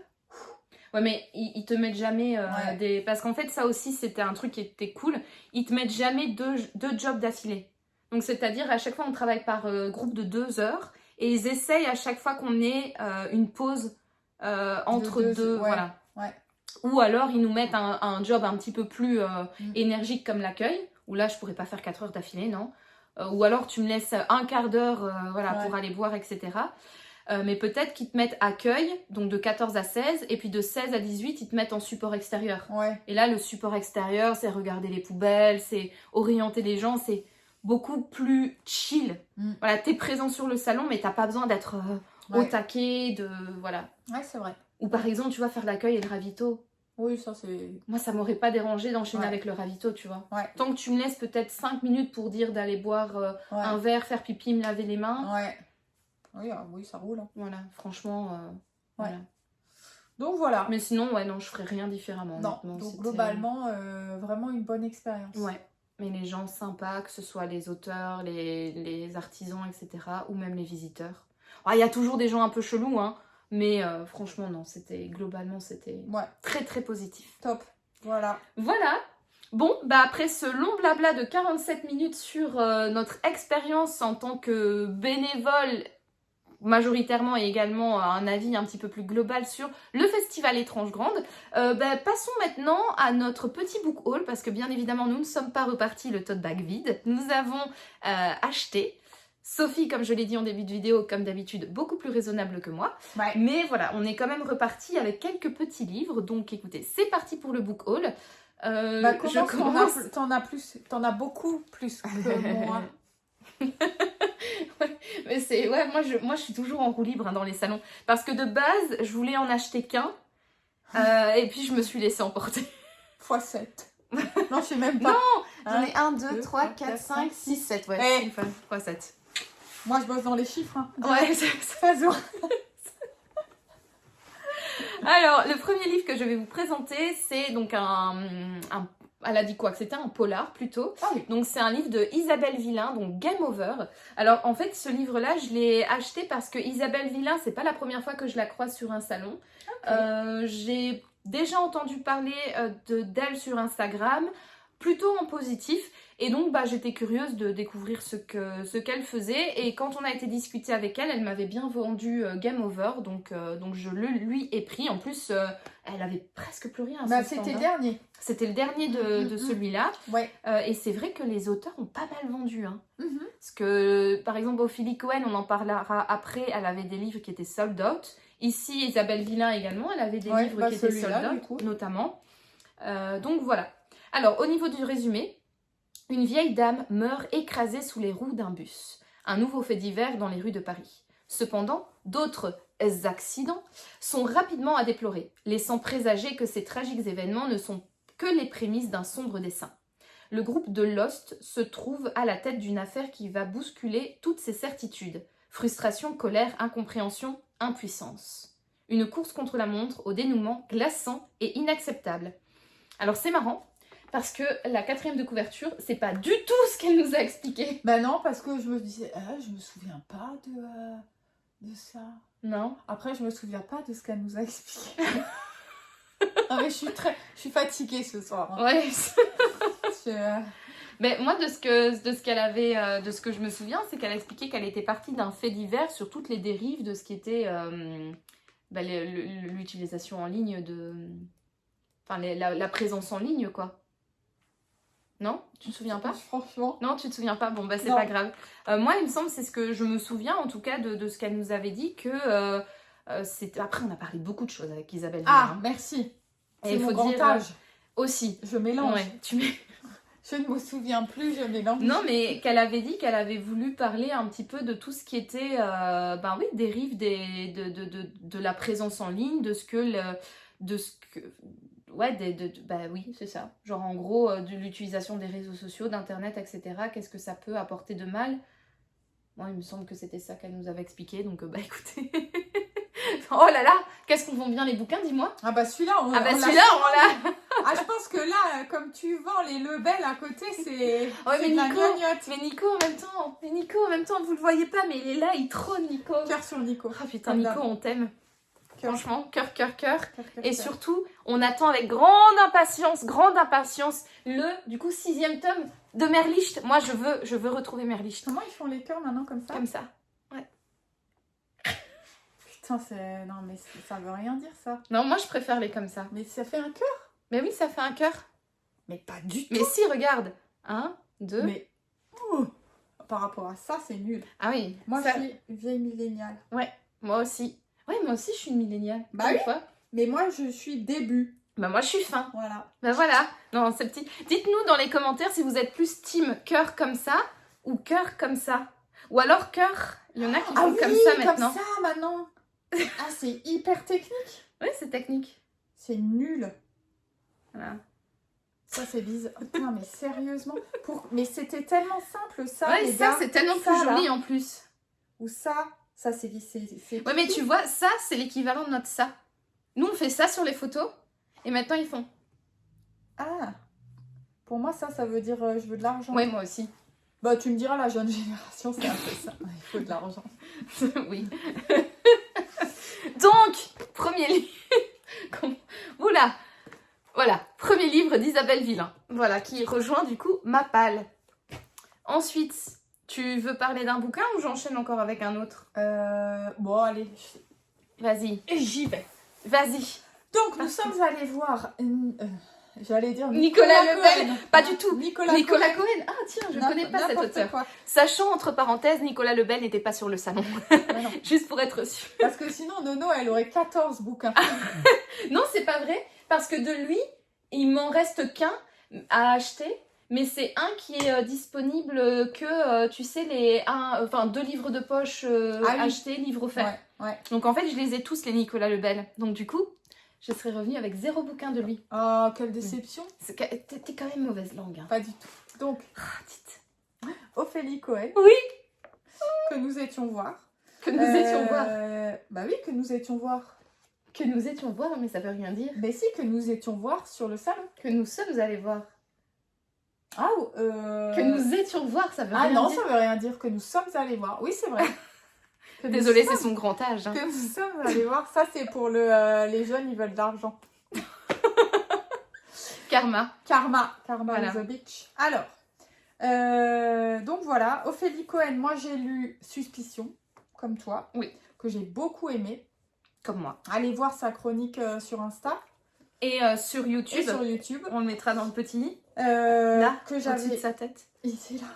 Ouais, mais ils te mettent jamais des... Parce qu'en fait, ça aussi, c'était un truc qui était cool. Ils te mettent jamais deux jobs d'affilée. Donc, c'est-à-dire, à chaque fois, on travaille par groupe de 2 heures. Et ils essayent à chaque fois qu'on ait une pause entre deux. Voilà. Ouais. Ou alors, ils nous mettent un job un petit peu plus énergique comme l'accueil. Où là, je pourrais pas faire 4 heures d'affilée, non. Ou alors, tu me laisses un quart d'heure pour aller boire, etc. Mais peut-être qu'ils te mettent accueil, donc de 14 à 16, et puis de 16 à 18, ils te mettent en support extérieur. Ouais. Et là, le support extérieur, c'est regarder les poubelles, c'est orienter les gens, c'est beaucoup plus chill. Voilà, t'es présent sur le salon, mais t'as pas besoin d'être au taquet, voilà. Ouais, c'est vrai. Ou par exemple, tu vas faire l'accueil et le ravito. Oui, ça c'est... Moi, ça m'aurait pas dérangé d'enchaîner avec le ravito, tu vois. Ouais. Tant que tu me laisses peut-être 5 minutes pour dire d'aller boire un verre, faire pipi, me laver les mains. Ouais. Oui, ça roule. Hein. Voilà, franchement, voilà. Donc voilà. Mais sinon, non, je ferais rien différemment. Non, donc globalement, vraiment une bonne expérience. Ouais, mais les gens sympas, que ce soit les auteurs, les artisans, etc. Ou même les visiteurs. Il y a toujours des gens un peu chelous, hein. Mais franchement, non, globalement, c'était très, très positif. Top, voilà. Voilà. Bon, après ce long blabla de 47 minutes sur notre expérience en tant que bénévole, majoritairement et également un avis un petit peu plus global sur le festival Étrange Grande. Passons maintenant à notre petit book haul parce que bien évidemment nous ne sommes pas repartis le tote bag vide. Nous avons acheté. Sophie, comme je l'ai dit en début de vidéo, comme d'habitude, beaucoup plus raisonnable que moi. Ouais. Mais voilà, on est quand même reparti avec quelques petits livres. Donc écoutez, c'est parti pour le book haul. T'en as beaucoup plus que moi. Mais moi je suis toujours en roue libre dans les salons parce que de base je voulais en acheter qu'un et puis je me suis laissée emporter x7. Non, je sais même pas. Non, j'en ai 1, 2, 3, 4, 5, 6, 7 x7. Moi je bosse dans les chiffres hein. Ouais, ça se voit. Alors le premier livre que je vais vous présenter c'est donc elle a dit quoi? Que c'était un polar plutôt. Ah oui. Donc c'est un livre de Isabelle Villain, donc Game Over. Alors en fait ce livre-là, je l'ai acheté parce que Isabelle Villain, c'est pas la première fois que je la croise sur un salon. Okay. J'ai déjà entendu parler d'elle sur Instagram, plutôt en positif. Et donc j'étais curieuse de découvrir ce qu'elle faisait. Et quand on a été discuter avec elle, elle m'avait bien vendu Game Over. Donc je le lui ai pris. En plus, elle avait presque plus rien. C'était le dernier. C'était le dernier de celui-là. Ouais. Et c'est vrai que les auteurs ont pas mal vendu. Hein. Parce que, par exemple, Ophélie Cohen, on en parlera après, elle avait des livres qui étaient sold out. Ici, Isabelle Villain également, elle avait des livres qui étaient sold out, notamment. Donc voilà. Alors, au niveau du résumé, Une vieille dame meurt écrasée sous les roues d'un bus. Un nouveau fait divers dans les rues de Paris. Cependant, d'autres accidents sont rapidement à déplorer, laissant présager que ces tragiques événements ne sont que les prémices d'un sombre dessein. Le groupe de Lost se trouve à la tête d'une affaire qui va bousculer toutes ses certitudes. Frustration, colère, incompréhension, impuissance. Une course contre la montre au dénouement glaçant et inacceptable. Alors c'est marrant, parce que la 4e de couverture, c'est pas du tout ce qu'elle nous a expliqué. Bah non, parce que je me disais, je me souviens pas de ça. Non. Après, je me souviens pas de ce qu'elle nous a expliqué. Ah mais je suis fatiguée ce soir. Hein. Ouais. Je... Mais moi, de ce qu'elle avait, de ce que je me souviens, c'est qu'elle a expliqué qu'elle était partie d'un fait divers sur toutes les dérives de ce qui était l'utilisation en ligne de... Enfin, la présence en ligne, quoi. Non? Tu te souviens pas? Franchement. Non, tu te souviens pas? Bon, bah c'est pas grave. Moi, il me semble, c'est ce que je me souviens, en tout cas, de ce qu'elle nous avait dit, que c'était... Après, on a parlé beaucoup de choses avec Isabelle. Ah, merci. Et il faut dire aussi. Je mélange. Ouais, Je ne me souviens plus, je mélange. Non, mais qu'elle avait dit qu'elle avait voulu parler un petit peu de tout ce qui était, dérive de la présence en ligne, de ce que... oui, c'est ça. Genre, en gros, de l'utilisation des réseaux sociaux, d'Internet, etc. Qu'est-ce que ça peut apporter de mal? Moi, il me semble que c'était ça qu'elle nous avait expliqué, donc écoutez... Oh là là, qu'est-ce qu'on vend bien les bouquins, dis-moi. Ah bah celui-là, on l'a. Ah, je pense que là, comme tu vends les Lebel à côté, c'est mais de la gnognotte. Mais Nico, en même temps, vous le voyez pas, mais il est là, il trône, Nico. Cœur sur Nico. Ah putain, Nico, on t'aime. Franchement, cœur. Et cœur. surtout, on attend avec grande impatience, le, du coup, 6e tome de Merlicht. Moi, je veux retrouver Merlicht. Comment ils font les cœurs maintenant, comme ça? Comme ça, ouais. Putain, non, mais ça veut rien dire, ça. Non, moi, je préfère les comme ça. Mais ça fait un cœur? Mais oui, ça fait un cœur. Mais pas du tout. Mais si, regarde. 1, 2... Mais par rapport à ça, c'est nul. Ah oui. Moi, je suis vieille milléniale. Ouais, moi aussi. Ouais, moi aussi, je suis une milléniale. Bah oui. Fois. Mais moi, je suis début. Bah moi, je suis fin. Voilà. Bah voilà. Non, c'est petit. Dites-nous dans les commentaires si vous êtes plus team cœur comme ça ou cœur comme ça. Ou alors cœur, il y en a qui font comme ça maintenant. Comme ça maintenant. Ah, c'est hyper technique. Oui, c'est technique. C'est nul. Voilà. Ça, c'est bizarre. Putain, mais sérieusement. Mais c'était tellement simple, ça. Ouais, ça, c'est tellement plus joli là. En plus. Ou ça c'est... Ouais, mais tu vois, ça, c'est l'équivalent de notre ça. Nous, on fait ça sur les photos. Et maintenant, ils font. Ah. Pour moi, ça veut dire je veux de l'argent. Ouais, moi aussi. Bah, tu me diras, la jeune génération, c'est un peu ça. Il faut de l'argent. Oui. Donc, premier livre. Oula. Voilà, premier livre d'Isabelle Villain. Voilà, qui rejoint du coup Mappal. Ensuite, tu veux parler d'un bouquin ou j'enchaîne encore avec un autre? Bon, allez. Vas-y. Et j'y vais. Vas-y. Donc, nous sommes allés voir... J'allais dire Nicolas Lebel. Pas du tout. Nicolas Cohen. Ah tiens, je ne connais pas cet auteur. Quoi. Sachant, entre parenthèses, Nicolas Lebel n'était pas sur le salon. Juste pour être sûr. Parce que sinon, Nono, elle aurait 14 bouquins. Non, c'est pas vrai. Parce que de lui, il m'en reste qu'un à acheter. Mais c'est un qui est disponible que, tu sais, 2 livres de poche achetés, livres offerts. Ouais. Donc en fait, je les ai tous, les Nicolas Lebel. Donc du coup... Je serais revenue avec 0 bouquin de lui. Oh, quelle déception. T'es quand même mauvaise langue. Hein. Pas du tout. Donc, Ophélie Cohen. Oui. Que nous étions voir. Que nous étions voir. Bah oui, que nous étions voir. Que nous étions voir, mais ça veut rien dire. Mais si, que nous étions voir sur le salon. Que nous sommes allés voir. Ah, Que nous étions voir, ça veut rien dire. Ah non, ça veut rien dire. Que nous sommes allés voir. Oui, c'est vrai. Désolée, c'est son grand âge. Hein. Que nous sommes allés voir. Ça, c'est pour les jeunes, ils veulent de l'argent. Karma, voilà. The Beach. Alors, donc voilà, Ophélie Cohen, moi j'ai lu Suspicion, comme toi. Oui. Que j'ai beaucoup aimé. Comme moi. Allez voir sa chronique sur Insta. Et sur YouTube. On le mettra dans le petit. Là, que j'avais au-dessus de sa tête. Ici, là.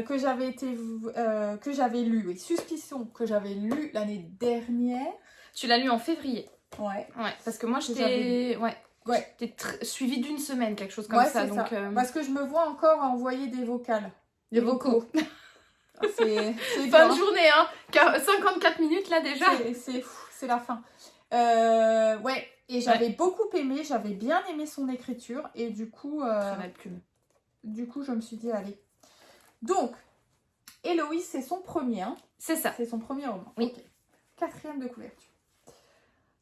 Que j'avais lu, oui, Suspicion, que j'avais lu l'année dernière. Tu l'as lu en février. Ouais. Ouais, parce que moi j'étais... Ouais. Ouais. C'était suivi d'une semaine, quelque chose comme ça. Donc, Parce que je me vois encore envoyer des vocales. Des vocaux. C'est fin de journée, hein. 54 minutes là déjà. C'est la fin. Ouais, et j'avais beaucoup aimé, j'avais bien aimé son écriture. Et du coup, Très belle plume. Du coup, je me suis dit, allez. Donc, Héloïse, c'est son premier. Hein. C'est ça. C'est son premier roman. Oui. Okay. 4e de couverture.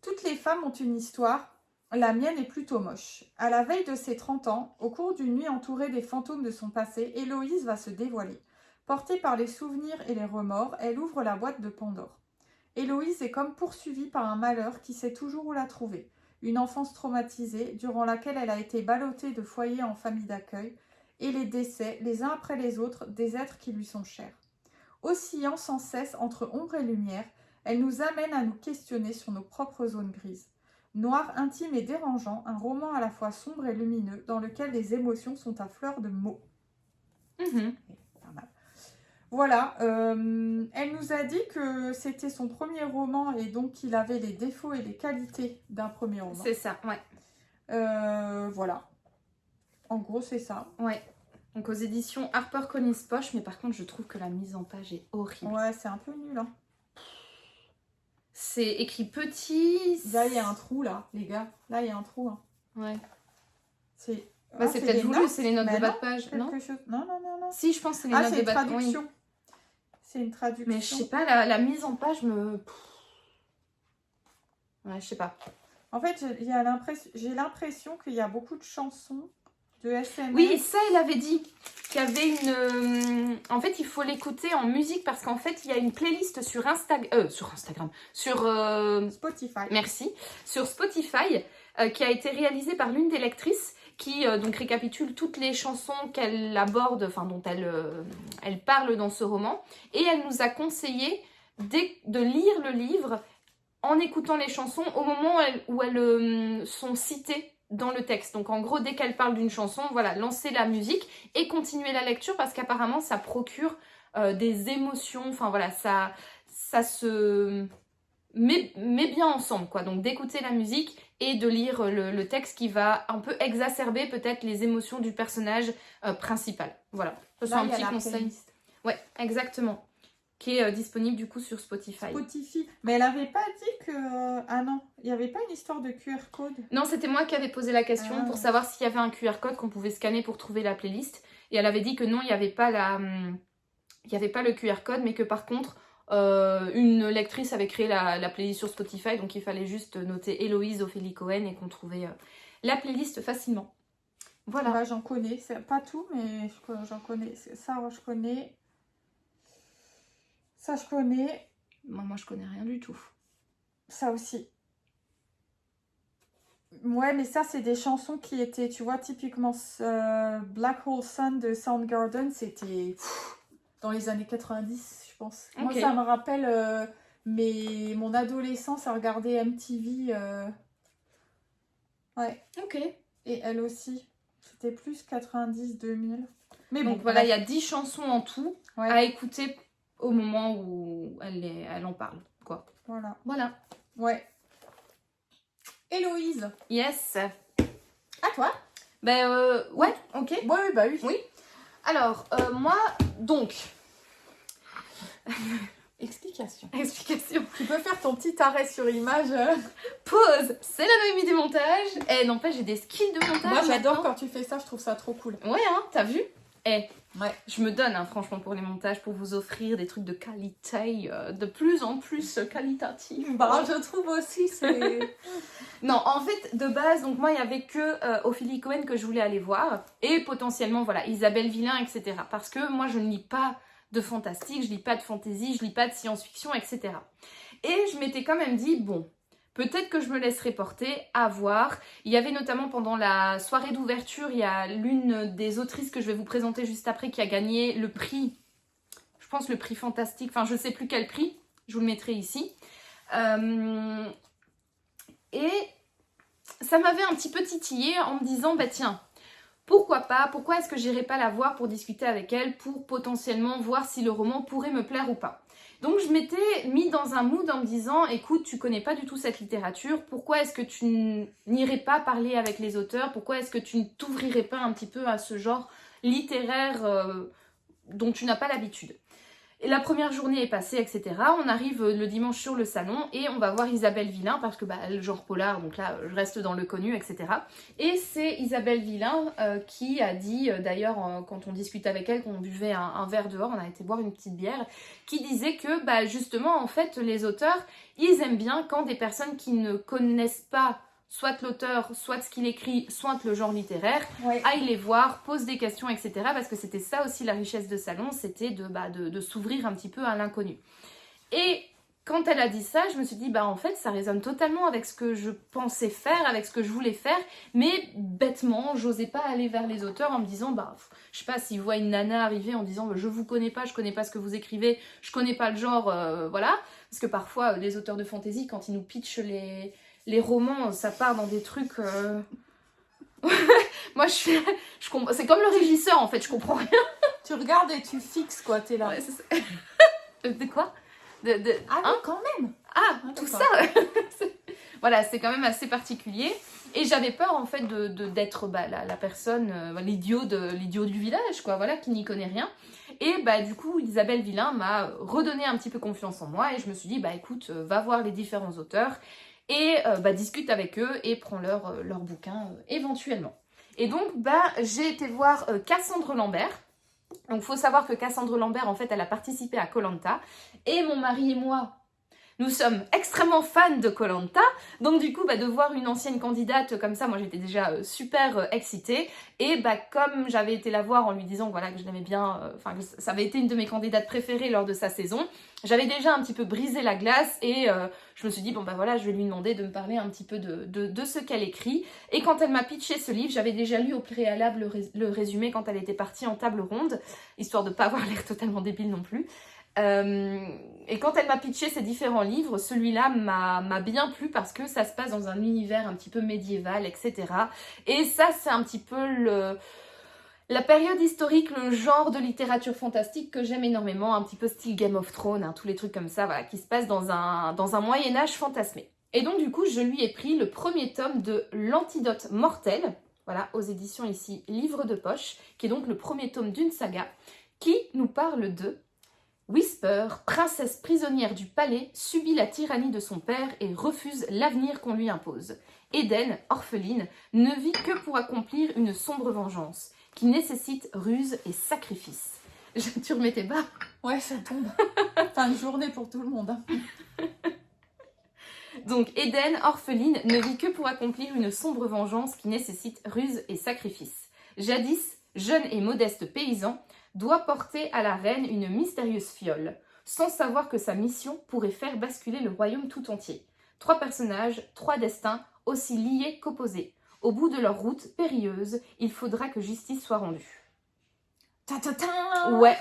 Toutes les femmes ont une histoire. La mienne est plutôt moche. À la veille de ses 30 ans, au cours d'une nuit entourée des fantômes de son passé, Héloïse va se dévoiler. Portée par les souvenirs et les remords, elle ouvre la boîte de Pandore. Héloïse est comme poursuivie par un malheur qui sait toujours où la trouver. Une enfance traumatisée, durant laquelle elle a été ballottée de foyer en famille d'accueil, et les décès, les uns après les autres, des êtres qui lui sont chers. Oscillant sans cesse entre ombre et lumière, elle nous amène à nous questionner sur nos propres zones grises. Noir, intime et dérangeant, un roman à la fois sombre et lumineux, dans lequel les émotions sont à fleur de mots. Pas mal. Voilà, elle nous a dit que c'était son premier roman et donc qu'il avait les défauts et les qualités d'un premier roman. C'est ça, ouais. Voilà. En gros, c'est ça. Ouais. Donc aux éditions HarperCollins Poche, mais par contre, je trouve que la mise en page est horrible. Ouais, c'est un peu nul. Hein. C'est écrit petit. Là, il y a un trou, là, les gars. Là, il y a un trou. Hein. Ouais. C'est c'est peut-être voulu, c'est les notes de bas de page. Non, chose... non. Si, je pense que c'est les notes de bas de page. Oui. C'est une traduction. Mais je sais pas, la mise en page me... Ouais, je sais pas. En fait, j'ai l'impression qu'il y a beaucoup de chansons de SMS. Oui, ça, elle avait dit qu'il y avait une... En fait, il faut l'écouter en musique parce qu'en fait, il y a une playlist sur Instagram. Sur Spotify. Merci. Sur Spotify, qui a été réalisée par l'une des lectrices qui donc récapitule toutes les chansons qu'elle aborde, enfin dont elle parle dans ce roman. Et elle nous a conseillé de lire le livre en écoutant les chansons au moment où elles sont citées dans le texte. Donc en gros, dès qu'elle parle d'une chanson, voilà, lancer la musique et continuer la lecture parce qu'apparemment ça procure des émotions, enfin voilà, ça se met bien ensemble, quoi. Donc d'écouter la musique et de lire le texte qui va un peu exacerber peut-être les émotions du personnage principal. Voilà, ça c'est un petit conseil. Ouais, exactement. Qui est disponible du coup sur Spotify. Mais elle avait pas dit que... Ah non, il n'y avait pas une histoire de QR code? Non, c'était moi qui avais posé la question pour savoir s'il y avait un QR code qu'on pouvait scanner pour trouver la playlist. Et elle avait dit que non, il n'y avait pas le QR code, mais que par contre, une lectrice avait créé la playlist sur Spotify, donc il fallait juste noter Héloïse Ophélie Cohen et qu'on trouvait la playlist facilement. Voilà. Bah, j'en connais, c'est pas tout, mais j'en connais. Ça, je connais. Ça, je connais. Moi, je connais rien du tout. Ça aussi. Ouais, mais ça, c'est des chansons qui étaient, tu vois, typiquement Black Hole Sun de Soundgarden, c'était dans les années 90, je pense. Okay. Moi, ça me rappelle mon adolescence à regarder MTV. Ouais. Ok. Et elle aussi. C'était plus 90-2000. Mais bon, voilà, il y a 10 chansons en tout à écouter au moment où elle en parle, quoi. Voilà. Ouais. Héloïse. Yes. À toi. Ben, ouais, ok. Ouais, bah oui. Oui. Alors, moi, donc... Explication. Tu peux faire ton petit arrêt sur image. Pause. C'est la Noémie du montage. Et non, pas, j'ai des skills de montage. Moi, j'adore quand tu fais ça, je trouve ça trop cool. Ouais, hein, t'as vu? Ouais, je me donne, hein, franchement, pour les montages, pour vous offrir des trucs de qualité, de plus en plus qualitatifs. Bah, je trouve aussi, c'est... Non, en fait, de base, donc moi, il n'y avait que Ophélie Cohen que je voulais aller voir. Et potentiellement, voilà, Isabelle Villain, etc. Parce que moi, je ne lis pas de fantastique, je lis pas de fantasy, je lis pas de science-fiction, etc. Et je m'étais quand même dit, bon... Peut-être que je me laisserai porter, à voir. Il y avait notamment pendant la soirée d'ouverture, il y a l'une des autrices que je vais vous présenter juste après qui a gagné le prix, je pense le prix fantastique, enfin je ne sais plus quel prix, je vous le mettrai ici. Et ça m'avait un petit peu titillé en me disant, bah tiens, pourquoi pas, pourquoi est-ce que j'irai pas la voir pour discuter avec elle, pour potentiellement voir si le roman pourrait me plaire ou pas. Donc je m'étais mis dans un mood en me disant, écoute, tu connais pas du tout cette littérature, pourquoi est-ce que tu n'irais pas parler avec les auteurs, pourquoi est-ce que tu ne t'ouvrirais pas un petit peu à ce genre littéraire dont tu n'as pas l'habitude. Et la première journée est passée, etc. On arrive le dimanche sur le salon et on va voir Isabelle Villain parce que le genre polar, donc là je reste dans le connu, etc. Et c'est Isabelle Villain qui a dit, d'ailleurs quand on discute avec elle, qu'on buvait un verre dehors, on a été boire une petite bière, qui disait que justement en fait les auteurs, ils aiment bien quand des personnes qui ne connaissent pas soit l'auteur, soit ce qu'il écrit, soit le genre littéraire, aille les voir, pose des questions, etc. Parce que c'était ça aussi la richesse de salon, c'était de s'ouvrir un petit peu à l'inconnu. Et quand elle a dit ça, je me suis dit, en fait, ça résonne totalement avec ce que je pensais faire, avec ce que je voulais faire, mais bêtement, j'osais pas aller vers les auteurs en me disant, je sais pas, s'ils voient une nana arriver en disant, je vous connais pas ce que vous écrivez, je connais pas le genre, voilà. Parce que parfois, les auteurs de fantasy, quand ils nous pitchent les romans, ça part dans des trucs... Moi, c'est comme le régisseur, en fait, je comprends rien. Tu regardes et tu fixes, quoi, t'es là. Ouais, c'est ça. De quoi quand même. Tout ça. Voilà, c'est quand même assez particulier. Et j'avais peur, en fait, d'être la personne, l'idiot du village, quoi, voilà, qui n'y connaît rien. Et du coup, Isabelle Villain m'a redonné un petit peu confiance en moi et je me suis dit, écoute, va voir les différents auteurs et discute avec eux et prends leur bouquin éventuellement. Et donc, j'ai été voir Cassandre Lambert. Donc, il faut savoir que Cassandre Lambert, en fait, elle a participé à Koh-Lanta. Et mon mari et moi, nous sommes extrêmement fans de Koh-Lanta. Donc, du coup, de voir une ancienne candidate comme ça, moi, j'étais déjà super excitée. Et comme j'avais été la voir en lui disant que je l'aimais bien, ça avait été une de mes candidates préférées lors de sa saison, j'avais déjà un petit peu brisé la glace et je me suis dit, je vais lui demander de me parler un petit peu de ce qu'elle écrit. Et quand elle m'a pitché ce livre, j'avais déjà lu au préalable le résumé quand elle était partie en table ronde, histoire de ne pas avoir l'air totalement débile non plus. Et quand elle m'a pitché ces différents livres, celui-là m'a bien plu parce que ça se passe dans un univers un petit peu médiéval, etc. Et ça, c'est un petit peu la période historique, le genre de littérature fantastique que j'aime énormément, un petit peu style Game of Thrones, tous les trucs comme ça, qui se passent dans un Moyen-Âge fantasmé. Et donc, du coup, je lui ai pris le premier tome de L'Antidote mortel, voilà, aux éditions ici Livre de poche, qui est donc le premier tome d'une saga, qui nous parle de Whisper, princesse prisonnière du palais, subit la tyrannie de son père et refuse l'avenir qu'on lui impose. Eden, orpheline, ne vit que pour accomplir une sombre vengeance, qui nécessite ruse et sacrifice. Tu remets tes bas? Ouais, ça tombe. Fin de journée pour tout le monde. Donc, Eden, orpheline, ne vit que pour accomplir une sombre vengeance qui nécessite ruse et sacrifice. Jadis, jeune et modeste paysan, doit porter à la reine une mystérieuse fiole, sans savoir que sa mission pourrait faire basculer le royaume tout entier. 3 personnages, 3 destins, aussi liés qu'opposés. Au bout de leur route périlleuse, il faudra que justice soit rendue. Ta-ta-ta. Ouais,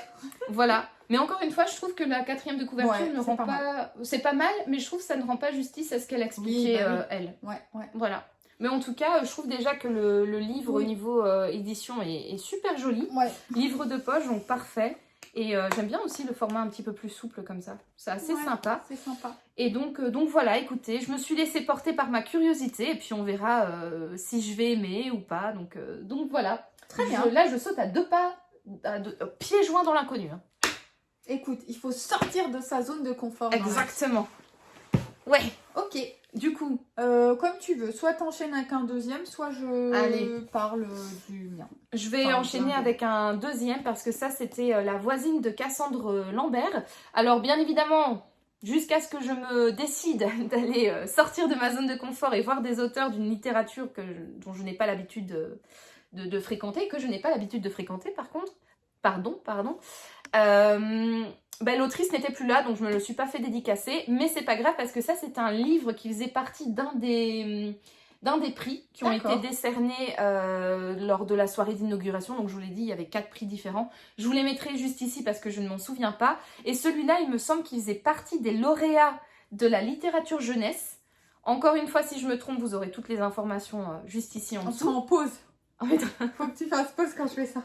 voilà. Mais encore une fois, je trouve que la 4e de couverture ne rend pas... C'est pas mal, mais je trouve que ça ne rend pas justice à ce qu'elle expliquait, elle. Ouais. Voilà. Mais en tout cas, je trouve déjà que le livre au niveau édition est super joli. Ouais. Livre de poche, donc parfait. Et j'aime bien aussi le format un petit peu plus souple comme ça. C'est assez sympa. C'est sympa. Et donc voilà, écoutez, je me suis laissée porter par ma curiosité. Et puis on verra si je vais aimer ou pas. Donc voilà. Très bien. Là, je saute à 2 pas, pieds joints dans l'inconnu. Hein. Écoute, il faut sortir de sa zone de confort. Exactement. Ouais. Ok. Du coup, comme tu veux, soit t'enchaînes avec un deuxième, soit je parle du mien. Je vais enchaîner avec un deuxième parce que ça c'était La voisine de Cassandre Lambert. Alors bien évidemment, jusqu'à ce que je me décide d'aller sortir de ma zone de confort et voir des auteurs d'une littérature dont je n'ai pas l'habitude de fréquenter, que je n'ai pas l'habitude de fréquenter par contre. Pardon. L'autrice n'était plus là, donc je me le suis pas fait dédicacer, mais c'est pas grave parce que ça c'est un livre qui faisait partie d'un des prix qui ont été décernés lors de la soirée d'inauguration. Donc je vous l'ai dit, il y avait 4 prix différents. Je vous les mettrai juste ici parce que je ne m'en souviens pas. Et celui-là, il me semble qu'il faisait partie des lauréats de la littérature jeunesse. Encore une fois, si je me trompe, vous aurez toutes les informations juste ici en dessous. On sera en pause. Faut que tu fasses pause quand je fais ça.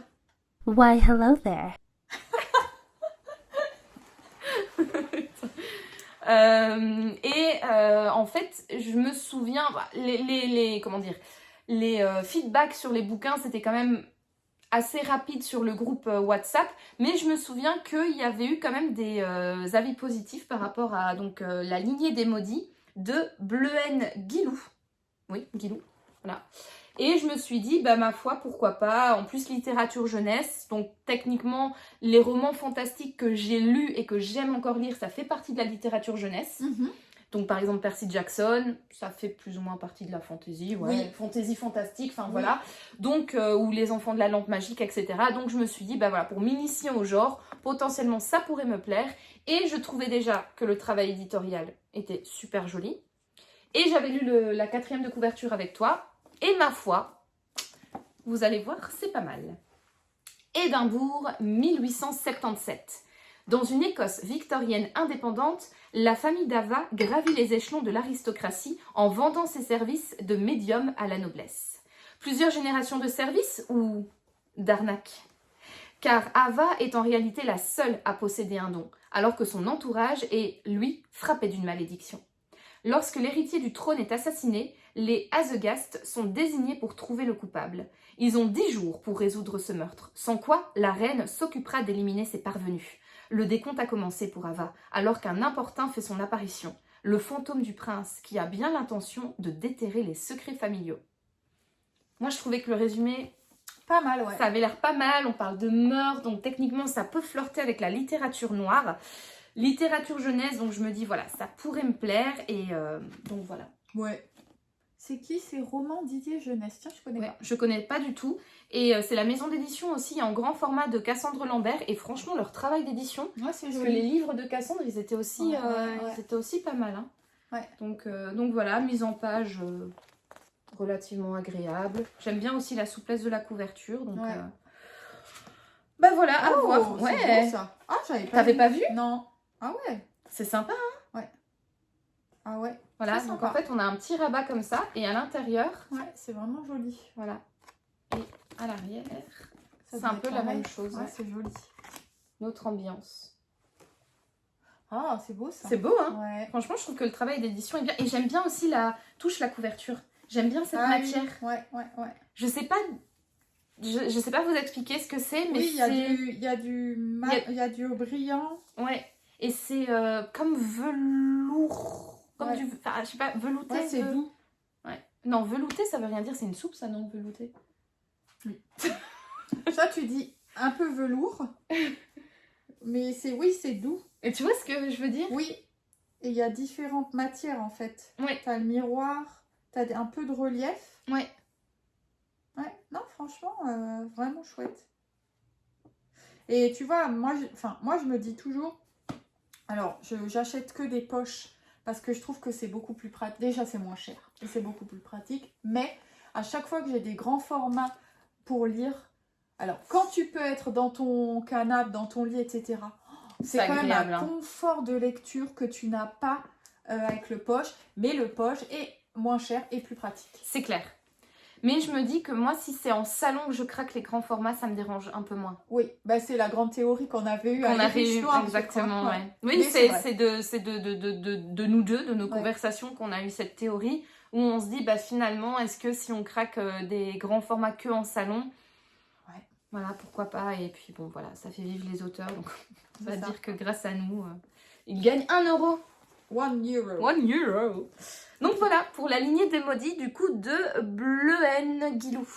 Why, hello there. En fait, je me souviens, comment dire, les feedbacks sur les bouquins, c'était quand même assez rapide sur le groupe WhatsApp, mais je me souviens qu'il y avait eu quand même des avis positifs par rapport à donc, la lignée des maudits de Bleuhen Guilou. Oui, Guilou, voilà. Et je me suis dit, bah ma foi, pourquoi pas. En plus, littérature jeunesse, donc techniquement, les romans fantastiques que j'ai lus et que j'aime encore lire, ça fait partie de la littérature jeunesse. Donc par exemple Percy Jackson, ça fait plus ou moins partie de la fantasy, fantasy fantastique, enfin voilà. Donc, ou les enfants de la lampe magique, etc. Donc je me suis dit, bah voilà, pour m'initier au genre, potentiellement ça pourrait me plaire. Et je trouvais déjà que le travail éditorial était super joli. Et j'avais lu la 4e de couverture avec toi. Et ma foi, vous allez voir, c'est pas mal. Édimbourg, 1877. Dans une Écosse victorienne indépendante, la famille d'Ava gravit les échelons de l'aristocratie en vendant ses services de médium à la noblesse. Plusieurs générations de services ou d'arnaque? Car Ava est en réalité la seule à posséder un don, alors que son entourage est, lui, frappé d'une malédiction. Lorsque l'héritier du trône est assassiné, les Azegast sont désignés pour trouver le coupable. Ils ont 10 jours pour résoudre ce meurtre, sans quoi la reine s'occupera d'éliminer ses parvenus. Le décompte a commencé pour Ava, alors qu'un importun fait son apparition, le fantôme du prince, qui a bien l'intention de déterrer les secrets familiaux. Moi, je trouvais que le résumé, pas mal, ouais. Ça avait l'air pas mal, on parle de meurtre, donc techniquement, ça peut flirter avec la littérature noire. Littérature jeunesse, donc je me dis, voilà, ça pourrait me plaire, et donc voilà. Ouais. C'est qui ces romans Didier Jeunesse? Tiens, je connais pas. Je connais pas du tout. Et c'est la maison d'édition aussi en grand format de Cassandre Lambert. Et franchement, leur travail d'édition, c'est parce que les livres de Cassandre, ils étaient aussi, ils étaient aussi pas mal. Hein. Ouais. Donc voilà, mise en page relativement agréable. J'aime bien aussi la souplesse de la couverture. Donc, bah voilà, à voir. Ouais. C'est beau, ça. Ah, j'avais pas T'avais vu. pas vu? Non. Ah ouais. C'est sympa, hein? Ouais. Ah ouais. Voilà, donc en fait, on a un petit rabat comme ça. Et à l'intérieur... Ouais, c'est vraiment joli. Voilà. Et à l'arrière, c'est un peu la même chose. Ouais, c'est joli. Notre ambiance. Ah, c'est beau ça. C'est beau, hein? Ouais. Franchement, je trouve que le travail d'édition est bien. Et j'aime bien aussi la couverture. J'aime bien cette matière. Oui. Ouais. Je sais pas vous expliquer ce que c'est, mais il y a du brillant. Ouais. Et c'est comme velours. Comme du... Enfin, je sais pas, velouté. Ouais, c'est doux. Ouais. Non, velouté, ça veut rien dire. C'est une soupe, ça, non, velouté? Oui. Ça, tu dis un peu velours. Mais c'est doux. Et tu vois ce que je veux dire? Oui. Et il y a différentes matières, en fait. Ouais. T'as le miroir, t'as un peu de relief. Ouais. Ouais, non, franchement, vraiment chouette. Et tu vois, moi, je me dis toujours... Alors, j'achète que des poches parce que je trouve que c'est beaucoup plus pratique. Déjà, c'est moins cher et c'est beaucoup plus pratique. Mais à chaque fois que j'ai des grands formats pour lire, alors quand tu peux être dans ton canapé, dans ton lit, etc., c'est quand même un confort de lecture que tu n'as pas avec le poche. Mais le poche est moins cher et plus pratique. C'est clair. Mais je me dis que moi, si c'est en salon que je craque les grands formats, ça me dérange un peu moins. Oui, bah c'est la grande théorie qu'on avait eue. Exactement, ouais. Oui, c'est de nous deux, de nos conversations qu'on a eu cette théorie, où on se dit, bah finalement, est-ce que si on craque des grands formats que en salon, voilà, pourquoi pas. Et puis bon, voilà, ça fait vivre les auteurs, donc on va dire que grâce à nous, ils gagnent 1 euro. 1 euro. 1 euro. Donc voilà, pour la lignée des maudits, du coup, de Bleuhen Guilou.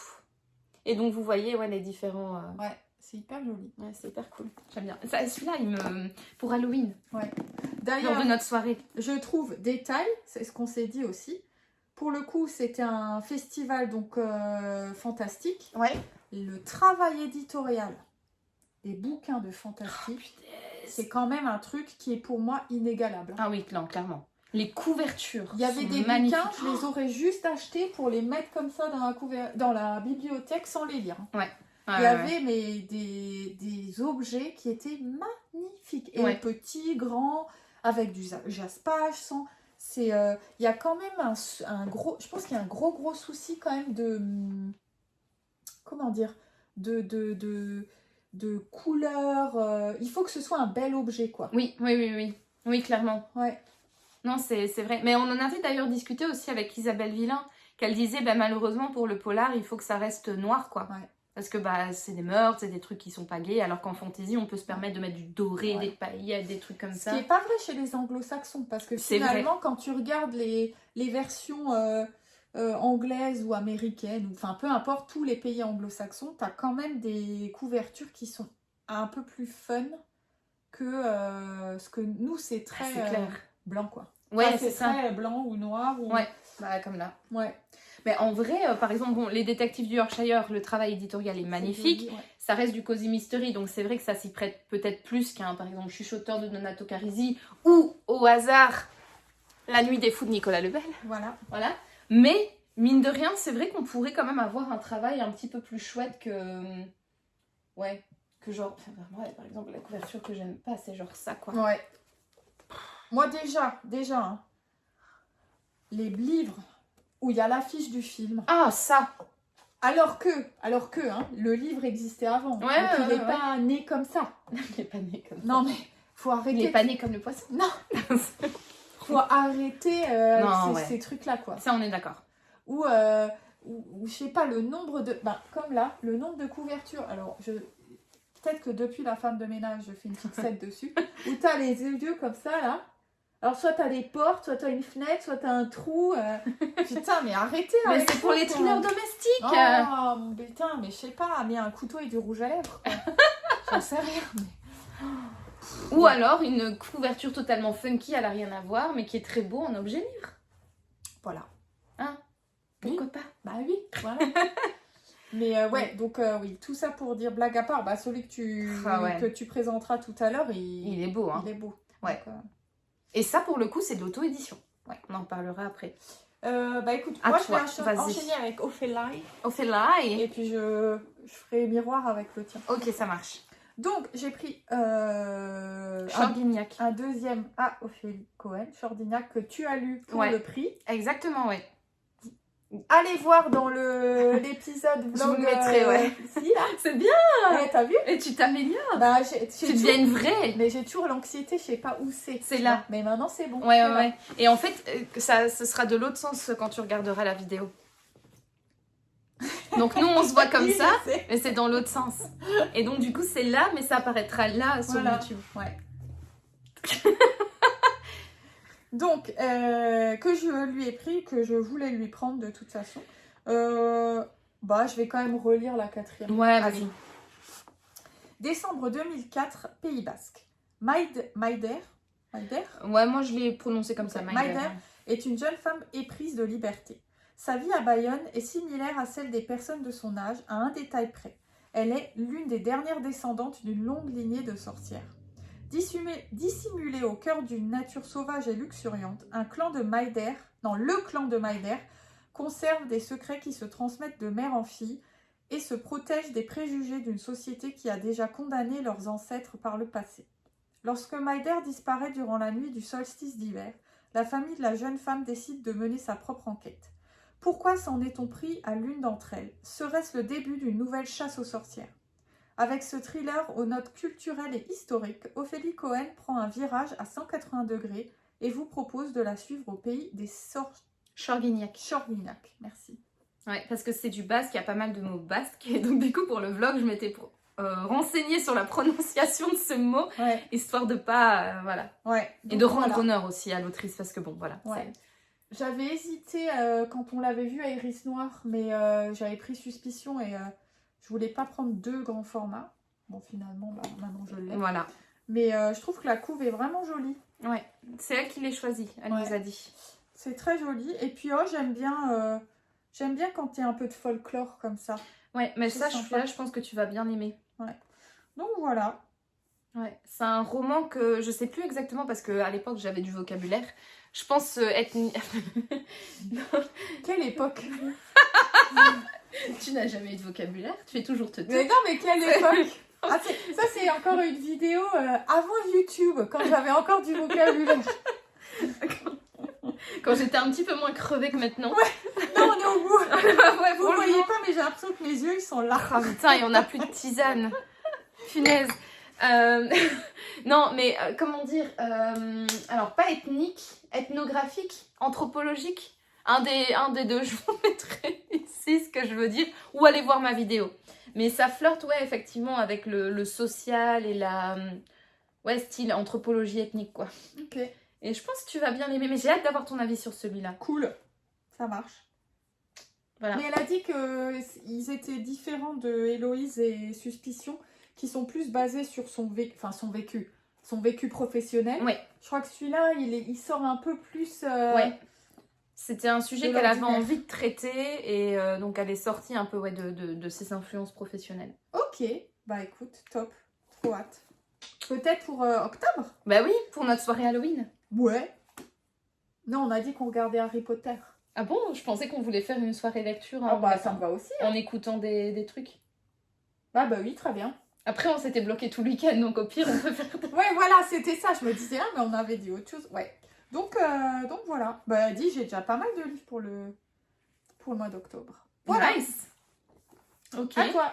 Et donc, vous voyez, les différents... Ouais, c'est hyper joli. Ouais, c'est hyper cool. J'aime bien. Celui-là, il me... Pour Halloween. Ouais. D'ailleurs, lors de notre soirée. Je trouve, détail, c'est ce qu'on s'est dit aussi. Pour le coup, c'était un festival, donc, fantastique. Ouais. Le travail éditorial des bouquins de fantastique... c'est quand même un truc qui est pour moi inégalable. Ah oui, clairement. Les couvertures. Il y avait des bouquins, je les aurais juste achetés pour les mettre comme ça dans la bibliothèque sans les lire. Ouais. Il y avait des objets qui étaient magnifiques. Et petits, grands, avec du jaspage, sans... il y a quand même un gros... Je pense qu'il y a un gros souci quand même de... Comment dire? De couleur, il faut que ce soit un bel objet, quoi. Oui, clairement. Ouais. Non, c'est vrai. Mais on en avait d'ailleurs discuté aussi avec Isabelle Villain, qu'elle disait, malheureusement, pour le polar, il faut que ça reste noir, quoi. Ouais. Parce que c'est des meurtres, c'est des trucs qui sont pas gays, alors qu'en fantasy, on peut se permettre de mettre du doré, des paillettes, des trucs comme ça. Ce qui n'est pas vrai chez les anglo-saxons, parce que finalement, quand tu regardes les versions anglaises ou américaines, enfin peu importe, tous les pays anglo-saxons, tu as quand même des couvertures qui sont un peu plus fun que ce que nous, c'est très blanc, quoi. Ouais, enfin, c'est ça. très blanc ou noir. Ou... Ouais, comme là. Ouais. Mais en vrai, par exemple, les détectives du Yorkshire, le travail éditorial est magnifique. Joli, ouais. Ça reste du cozy mystery, donc c'est vrai que ça s'y prête peut-être plus qu'un, par exemple, chuchoteur de Donato Carisi ou, au hasard, La nuit des fous de Nicolas Lebel. Voilà. Mais, mine de rien, c'est vrai qu'on pourrait quand même avoir un travail un petit peu plus chouette que... Ouais, que genre... Enfin, vraiment, par exemple, la couverture que j'aime pas, c'est genre ça, quoi. Ouais. Moi, déjà, hein, les livres où il y a l'affiche du film. Ah, ça. Alors que hein, le livre existait avant. Ouais, donc il n'est pas né comme ça. Il n'est pas né comme ça. Non, mais faut arrêter. Il n'est pas né comme le poisson. Non. Faut arrêter ces trucs-là, quoi. Ça, on est d'accord. Ou je sais pas, le nombre de... comme là, le nombre de couvertures. Alors, peut-être que depuis La femme de ménage, je fais une fixette dessus. Où t'as les yeux comme ça, là. Alors, soit t'as des portes, soit t'as une fenêtre, soit t'as un trou. Putain, mais arrêtez. Mais c'est pour les thrillers domestiques. Oh, mon putain, mais je sais pas, mais un couteau et du rouge à lèvres, quoi. J'en sais rien, mais... Ou alors une couverture totalement funky, elle a rien à voir, mais qui est très beau en objet livre. Voilà. Hein? Pourquoi pas? Bah oui, voilà. Mais ouais, donc oui, tout ça pour dire blague à part, celui que tu présenteras tout à l'heure, il est beau. Hein. Il est beau. Ouais. Donc, et ça, pour le coup, c'est de l'auto-édition. Ouais, on en parlera après. Écoute, moi je vais enchaîner avec Ophélie. Ophélie. Et puis je ferai miroir avec le tien. Ok, ça marche. Donc j'ai pris Chordignac. un deuxième à Ophélie Cohen, Chordignac, que tu as lu pour le prix. Exactement, ouais. Allez voir dans l'épisode vlog. Je vous le mettrai, ici, là. C'est bien. T'as vu? Et tu t'améliores. Tu deviens une vraie. Mais j'ai toujours l'anxiété, je sais pas où c'est. C'est là. Mais maintenant c'est bon. Ouais. Et en fait, ce sera de l'autre sens quand tu regarderas la vidéo. Donc nous, on se voit comme ça, mais c'est dans l'autre sens. Et donc du coup, c'est là, mais ça apparaîtra là sur YouTube. Ouais. Donc, que je lui ai pris, que je voulais lui prendre de toute façon. Je vais quand même relire la quatrième. Ouais, vas-y. Décembre 2004, Pays Basque. Maider. Ouais, moi je l'ai prononcé comme ça. Maider est une jeune femme éprise de liberté. Sa vie à Bayonne est similaire à celle des personnes de son âge, à un détail près. Elle est l'une des dernières descendantes d'une longue lignée de sorcières. Dissimulée au cœur d'une nature sauvage et luxuriante, le clan de Maider conserve des secrets qui se transmettent de mère en fille et se protège des préjugés d'une société qui a déjà condamné leurs ancêtres par le passé. Lorsque Maider disparaît durant la nuit du solstice d'hiver, la famille de la jeune femme décide de mener sa propre enquête. Pourquoi s'en est-on pris à l'une d'entre elles? Serait-ce le début d'une nouvelle chasse aux sorcières? Avec ce thriller aux notes culturelles et historiques, Ophélie Cohen prend un virage à 180 degrés et vous propose de la suivre au pays des Chordignac. Merci. Ouais, parce que c'est du basque, il y a pas mal de mots basques. Et donc du coup, pour le vlog, je m'étais renseignée sur la prononciation de ce mot, histoire de pas... voilà. Ouais. Et de rendre honneur aussi à l'autrice, parce que bon, voilà. Ouais. J'avais hésité quand on l'avait vu à Iris Noir, mais j'avais pris suspicion et je voulais pas prendre 2 grands formats. Bon, finalement, maintenant je l'ai. Voilà. Mais je trouve que la couve est vraiment jolie. Ouais, c'est elle qui l'a choisie, elle nous a dit. C'est très joli. Et puis, j'aime bien quand il y a un peu de folklore comme ça. Ouais, mais ça, je pense que tu vas bien aimer. Ouais. Donc, voilà. Ouais, c'est un roman que je sais plus exactement parce qu'à l'époque, j'avais du vocabulaire. Je pense être... Quelle époque? Tu n'as jamais eu de vocabulaire, tu fais toujours te Mais non, mais quelle époque? Ça, c'est encore une vidéo avant YouTube, quand j'avais encore du vocabulaire. Quand j'étais un petit peu moins crevée que maintenant. Ouais, non, on est au bout. Ouais, vous voyez pas, mais j'ai l'impression que mes yeux, ils sont là. Ah putain, et on n'a plus de tisane. Punaise. Non, mais comment dire alors, pas ethnique, ethnographique, anthropologique. Un des deux, je vous mettrai ici ce que je veux dire. Ou allez voir ma vidéo. Mais ça flirte, ouais, effectivement, avec le social et la... ouais, style anthropologie ethnique, quoi. Ok. Et je pense que tu vas bien l'aimer. Mais j'ai hâte d'avoir ton avis sur celui-là. Cool. Ça marche. Voilà. Mais elle a dit qu'ils étaient différents de Héloïse et Suspicion, qui sont plus basés sur son vécu professionnel. Ouais. Je crois que celui-là, il sort un peu plus... Ouais. C'était un sujet qu'elle avait envie de traiter et donc elle est sortie un peu de ses influences professionnelles. Ok, bah écoute, top, trop hâte. Peut-être pour octobre? Bah oui, pour notre soirée Halloween. Ouais. Non, on a dit qu'on regardait Harry Potter. Ah bon? Je pensais qu'on voulait faire une soirée lecture. Ah bah ça me va aussi. En écoutant des trucs. Ah bah oui, très bien. Après, on s'était bloqué tout le week-end, donc au pire, on peut faire... Ouais, voilà, c'était ça. Je me disais, mais on avait dit autre chose. Ouais. Donc voilà. Bah, dis, j'ai déjà pas mal de livres pour le mois d'octobre. Voilà. Nice. Ok. À toi.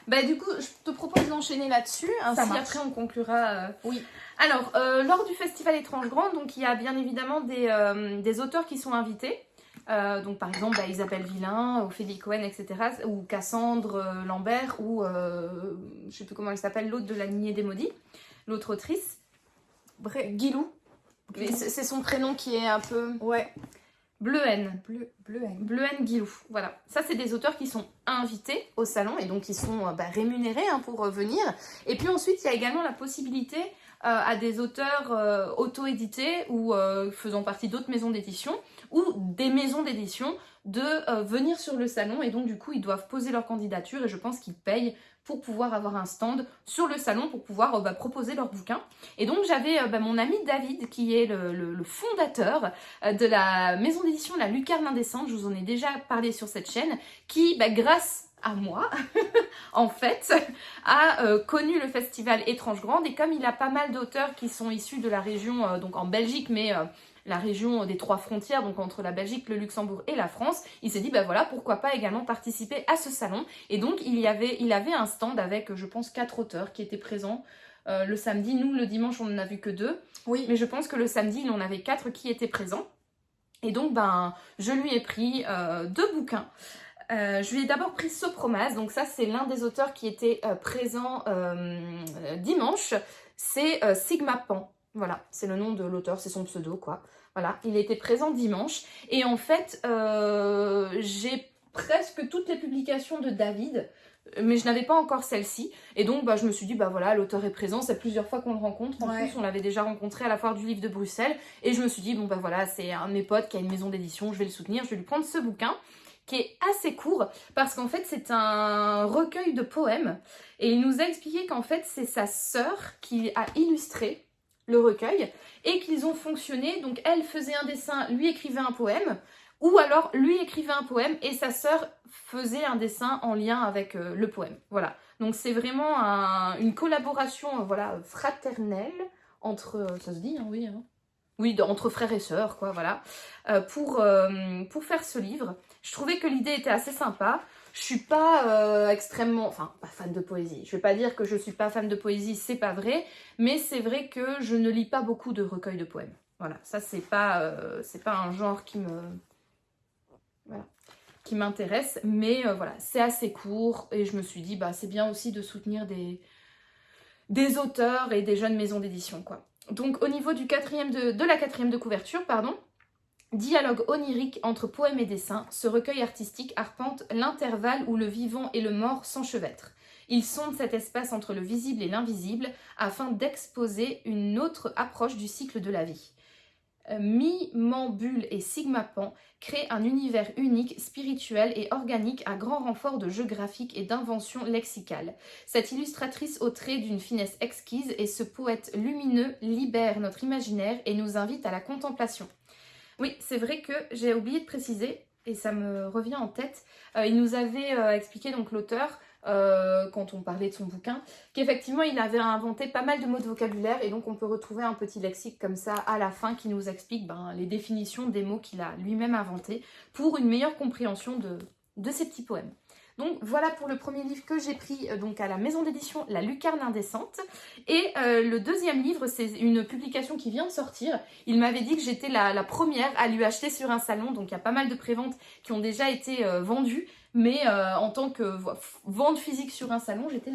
Bah du coup, je te propose d'enchaîner là-dessus. Ainsi, après, on conclura. Oui. Alors, lors du festival Étrange Grande, donc il y a bien évidemment des auteurs qui sont invités. Donc par exemple Isabelle Villain, Ophélie Cohen, etc. Ou Cassandre Lambert, ou je sais plus comment elle s'appelle, l'autre de La Lignée des Maudits, l'autre autrice. Guilou. C'est son prénom qui est un peu... Ouais. Bleuhen. Bleuhen. Bleuhen Guilou. Voilà. Ça, c'est des auteurs qui sont invités au salon et donc qui sont rémunérés pour venir. Et puis ensuite, il y a également la possibilité à des auteurs auto-édités ou faisant partie d'autres maisons d'édition ou des maisons d'édition de venir sur le salon. Et donc, du coup, ils doivent poser leur candidature et je pense qu'ils payent pour pouvoir avoir un stand sur le salon pour pouvoir proposer leurs bouquins. Et donc j'avais mon ami David qui est le fondateur de la maison d'édition La Lucarne Indécente, je vous en ai déjà parlé sur cette chaîne, qui grâce à moi, en fait, a connu le festival Étrange Grande et comme il a pas mal d'auteurs qui sont issus de la région, donc en Belgique, mais... la région des 3 frontières, donc entre la Belgique, le Luxembourg et la France, il s'est dit, voilà, pourquoi pas également participer à ce salon. Et donc, il avait un stand avec, je pense, 4 auteurs qui étaient présents le samedi. Nous, le dimanche, on n'en a vu que 2. Oui. Mais je pense que le samedi, il en avait 4 qui étaient présents. Et donc, je lui ai pris 2 bouquins. Je lui ai d'abord pris Sopromas, donc ça, c'est l'un des auteurs qui était présent dimanche. C'est Sigma Pan. Voilà, c'est le nom de l'auteur, c'est son pseudo, quoi. Voilà, il était présent dimanche. Et en fait, j'ai presque toutes les publications de David, mais je n'avais pas encore celle-ci. Et donc, je me suis dit, voilà, l'auteur est présent. C'est plusieurs fois qu'on le rencontre. En plus, on l'avait déjà rencontré à la foire du livre de Bruxelles. Et je me suis dit, voilà, c'est un de mes potes qui a une maison d'édition. Je vais le soutenir, je vais lui prendre ce bouquin qui est assez court parce qu'en fait c'est un recueil de poèmes et il nous a expliqué qu'en fait c'est sa sœur qui a illustré le recueil et qu'ils ont fonctionné, donc elle faisait un dessin, lui écrivait un poème, ou alors lui écrivait un poème et sa sœur faisait un dessin en lien avec le poème. Voilà, donc c'est vraiment une collaboration fraternelle entre, ça se dit, hein, oui, hein. Oui, entre frères et sœurs, quoi, voilà, pour faire ce livre. Je trouvais que l'idée était assez sympa. Je suis pas extrêmement, pas fan de poésie. Je vais pas dire que je suis pas fan de poésie, c'est pas vrai, mais c'est vrai que je ne lis pas beaucoup de recueils de poèmes. Voilà, ça c'est pas un genre qui m'intéresse, mais voilà, c'est assez court et je me suis dit c'est bien aussi de soutenir des auteurs et des jeunes maisons d'édition, quoi. Donc au niveau de la 4e de couverture, dialogue onirique entre poème et dessin, ce recueil artistique arpente l'intervalle où le vivant et le mort s'enchevêtrent. Il sonde cet espace entre le visible et l'invisible afin d'exposer une autre approche du cycle de la vie. Mimambule et Sigma Pan créent un univers unique, spirituel et organique à grand renfort de jeux graphiques et d'inventions lexicales. Cette illustratrice aux traits d'une finesse exquise et ce poète lumineux libère notre imaginaire et nous invite à la contemplation. Oui, c'est vrai que j'ai oublié de préciser, et ça me revient en tête, il nous avait expliqué, donc l'auteur, quand on parlait de son bouquin, qu'effectivement il avait inventé pas mal de mots de vocabulaire et donc on peut retrouver un petit lexique comme ça à la fin qui nous explique les définitions des mots qu'il a lui-même inventés pour une meilleure compréhension de ces petits poèmes. Donc voilà pour le premier livre que j'ai pris donc à la maison d'édition La Lucarne Indécente. Et le deuxième livre, c'est une publication qui vient de sortir. Il m'avait dit que j'étais la première à lui acheter sur un salon, donc il y a pas mal de préventes qui ont déjà été vendues. Mais en tant que vente physique sur un salon, j'étais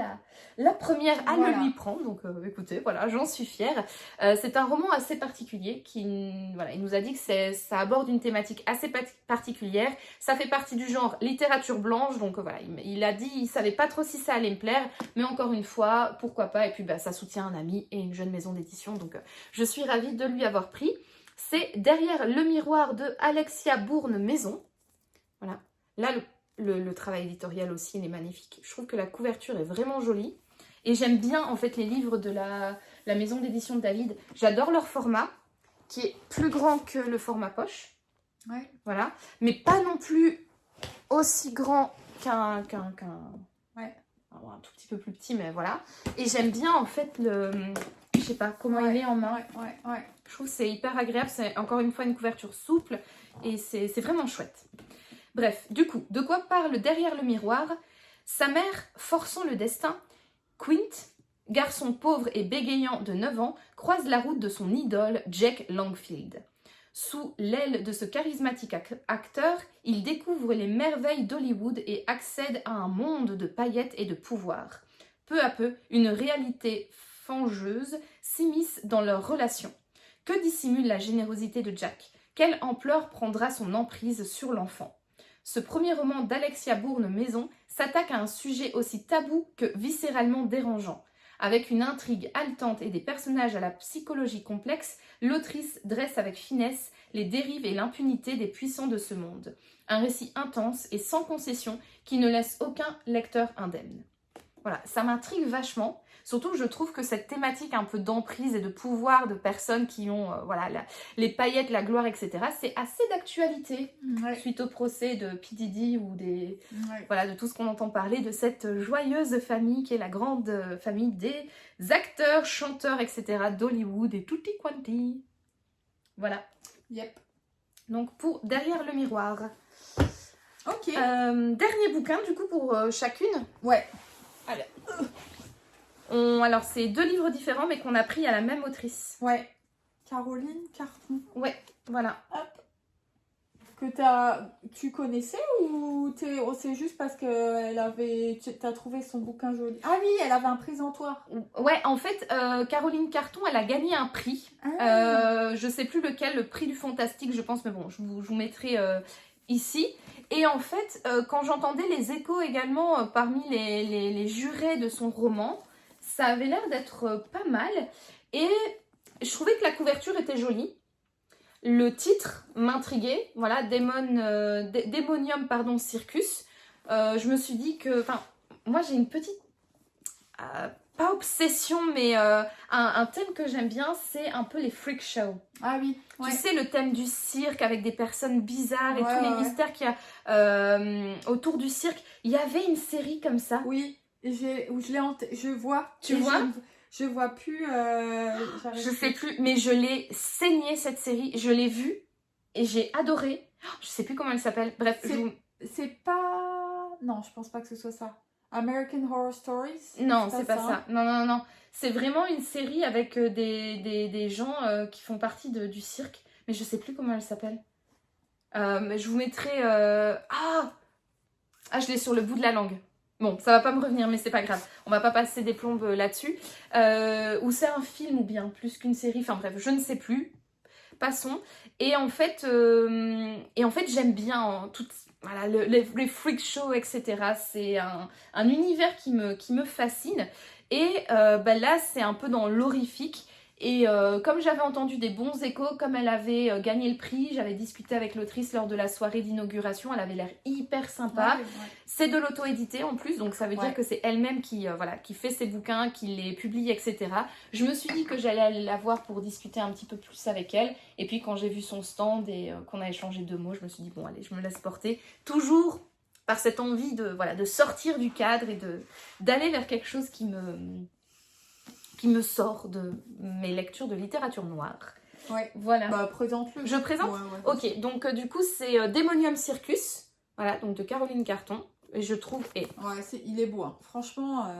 la première à le lui prendre. Donc écoutez, voilà, j'en suis fière. C'est un roman assez particulier qui, voilà, il nous a dit que ça aborde une thématique assez particulière. Ça fait partie du genre littérature blanche. Donc voilà, il a dit, il savait pas trop si ça allait me plaire. Mais encore une fois, pourquoi pas. Et puis ça soutient un ami et une jeune maison d'édition. Donc je suis ravie de lui avoir pris. C'est Derrière le miroir de Alexia Bourne Maison. Voilà, là le travail éditorial aussi, il est magnifique. Je trouve que la couverture est vraiment jolie. Et j'aime bien, en fait, les livres de la maison d'édition de David. J'adore leur format, qui est plus grand que le format poche. Ouais. Voilà. Mais pas non plus aussi grand qu'un... Ouais. Alors, un tout petit peu plus petit, mais voilà. Et j'aime bien, en fait, je sais pas, comment il est en main. Ouais. Je trouve que c'est hyper agréable. C'est encore une fois une couverture souple. Et c'est vraiment chouette. Bref, du coup, de quoi parle Derrière le miroir? Sa mère forçant le destin, Quint, garçon pauvre et bégayant de 9 ans, croise la route de son idole, Jack Langfield. Sous l'aile de ce charismatique acteur, il découvre les merveilles d'Hollywood et accède à un monde de paillettes et de pouvoir. Peu à peu, une réalité fangeuse s'immisce dans leur relation. Que dissimule la générosité de Jack? Quelle ampleur prendra son emprise sur l'enfant? Ce premier roman d'Alexia Bourne Maison s'attaque à un sujet aussi tabou que viscéralement dérangeant. Avec une intrigue haletante et des personnages à la psychologie complexe, l'autrice dresse avec finesse les dérives et l'impunité des puissants de ce monde. Un récit intense et sans concession qui ne laisse aucun lecteur indemne. Voilà, ça m'intrigue vachement. Surtout que je trouve que cette thématique un peu d'emprise et de pouvoir de personnes qui ont les paillettes, la gloire, etc. c'est assez d'actualité suite au procès de P. Diddy ou de tout ce qu'on entend parler de cette joyeuse famille qui est la grande famille des acteurs, chanteurs, etc. d'Hollywood et tutti quanti. Voilà. Yep. Donc pour Derrière le miroir. Ok. Dernier bouquin du coup pour chacune. Ouais. Allez. Alors, c'est 2 livres différents, mais qu'on a pris à la même autrice. Ouais. Caroline Carton. Ouais, voilà. Hop. Que tu connaissais ou c'est juste parce que t'as trouvé son bouquin joli? Ah oui, elle avait un présentoir. Ouais, en fait, Caroline Carton, elle a gagné un prix. Je sais plus lequel, le prix du Fantastique, je pense, mais bon, je vous mettrai ici. Et en fait, quand j'entendais les échos également parmi les jurés de son roman, ça avait l'air d'être pas mal. Et je trouvais que la couverture était jolie. Le titre m'intriguait. Voilà, Démonium Circus. Je me suis dit que... Enfin, moi j'ai une petite... pas obsession, mais un thème que j'aime bien, c'est un peu les freak shows. Ah oui. Tu sais, le thème du cirque avec des personnes bizarres et tous les mystères qu'il y a autour du cirque. Il y avait une série comme ça. Oui, je vois. Tu vois? Je vois plus. Je sais plus, mais je l'ai saignée cette série. Je l'ai vue et j'ai adoré. Je sais plus comment elle s'appelle. Bref, c'est pas. Non, je pense pas que ce soit ça. American Horror Stories? Non, c'est pas ça. Non. C'est vraiment une série avec des gens qui font partie du cirque. Mais je sais plus comment elle s'appelle. Mais je vous mettrai... je l'ai sur le bout de la langue. Bon, ça va pas me revenir, mais c'est pas grave. On va pas passer des plombes là-dessus. Ou c'est un film ou bien plus qu'une série. Enfin bref, je ne sais plus. Passons. Et en fait j'aime bien les freak shows, etc. C'est un univers qui me fascine. Et là, c'est un peu dans l'horrifique. Et comme j'avais entendu des bons échos, comme elle avait gagné le prix, j'avais discuté avec l'autrice lors de la soirée d'inauguration, elle avait l'air hyper sympa. Ouais. C'est de l'auto-édité en plus, donc ça veut dire que c'est elle-même qui fait ses bouquins, qui les publie, etc. Je me suis dit que j'allais aller la voir pour discuter un petit peu plus avec elle. Et puis quand j'ai vu son stand et qu'on a échangé 2 mots, je me suis dit bon allez, je me laisse porter. Toujours par cette envie de sortir du cadre et d'aller vers quelque chose qui me sort de mes lectures de littérature noire. Ouais. Voilà. Bah, présente-le. Je présente ? Ok, donc du coup, c'est Démonium Circus, voilà, donc de Caroline Carton. Et je trouve... Ouais, il est beau. Hein. Franchement...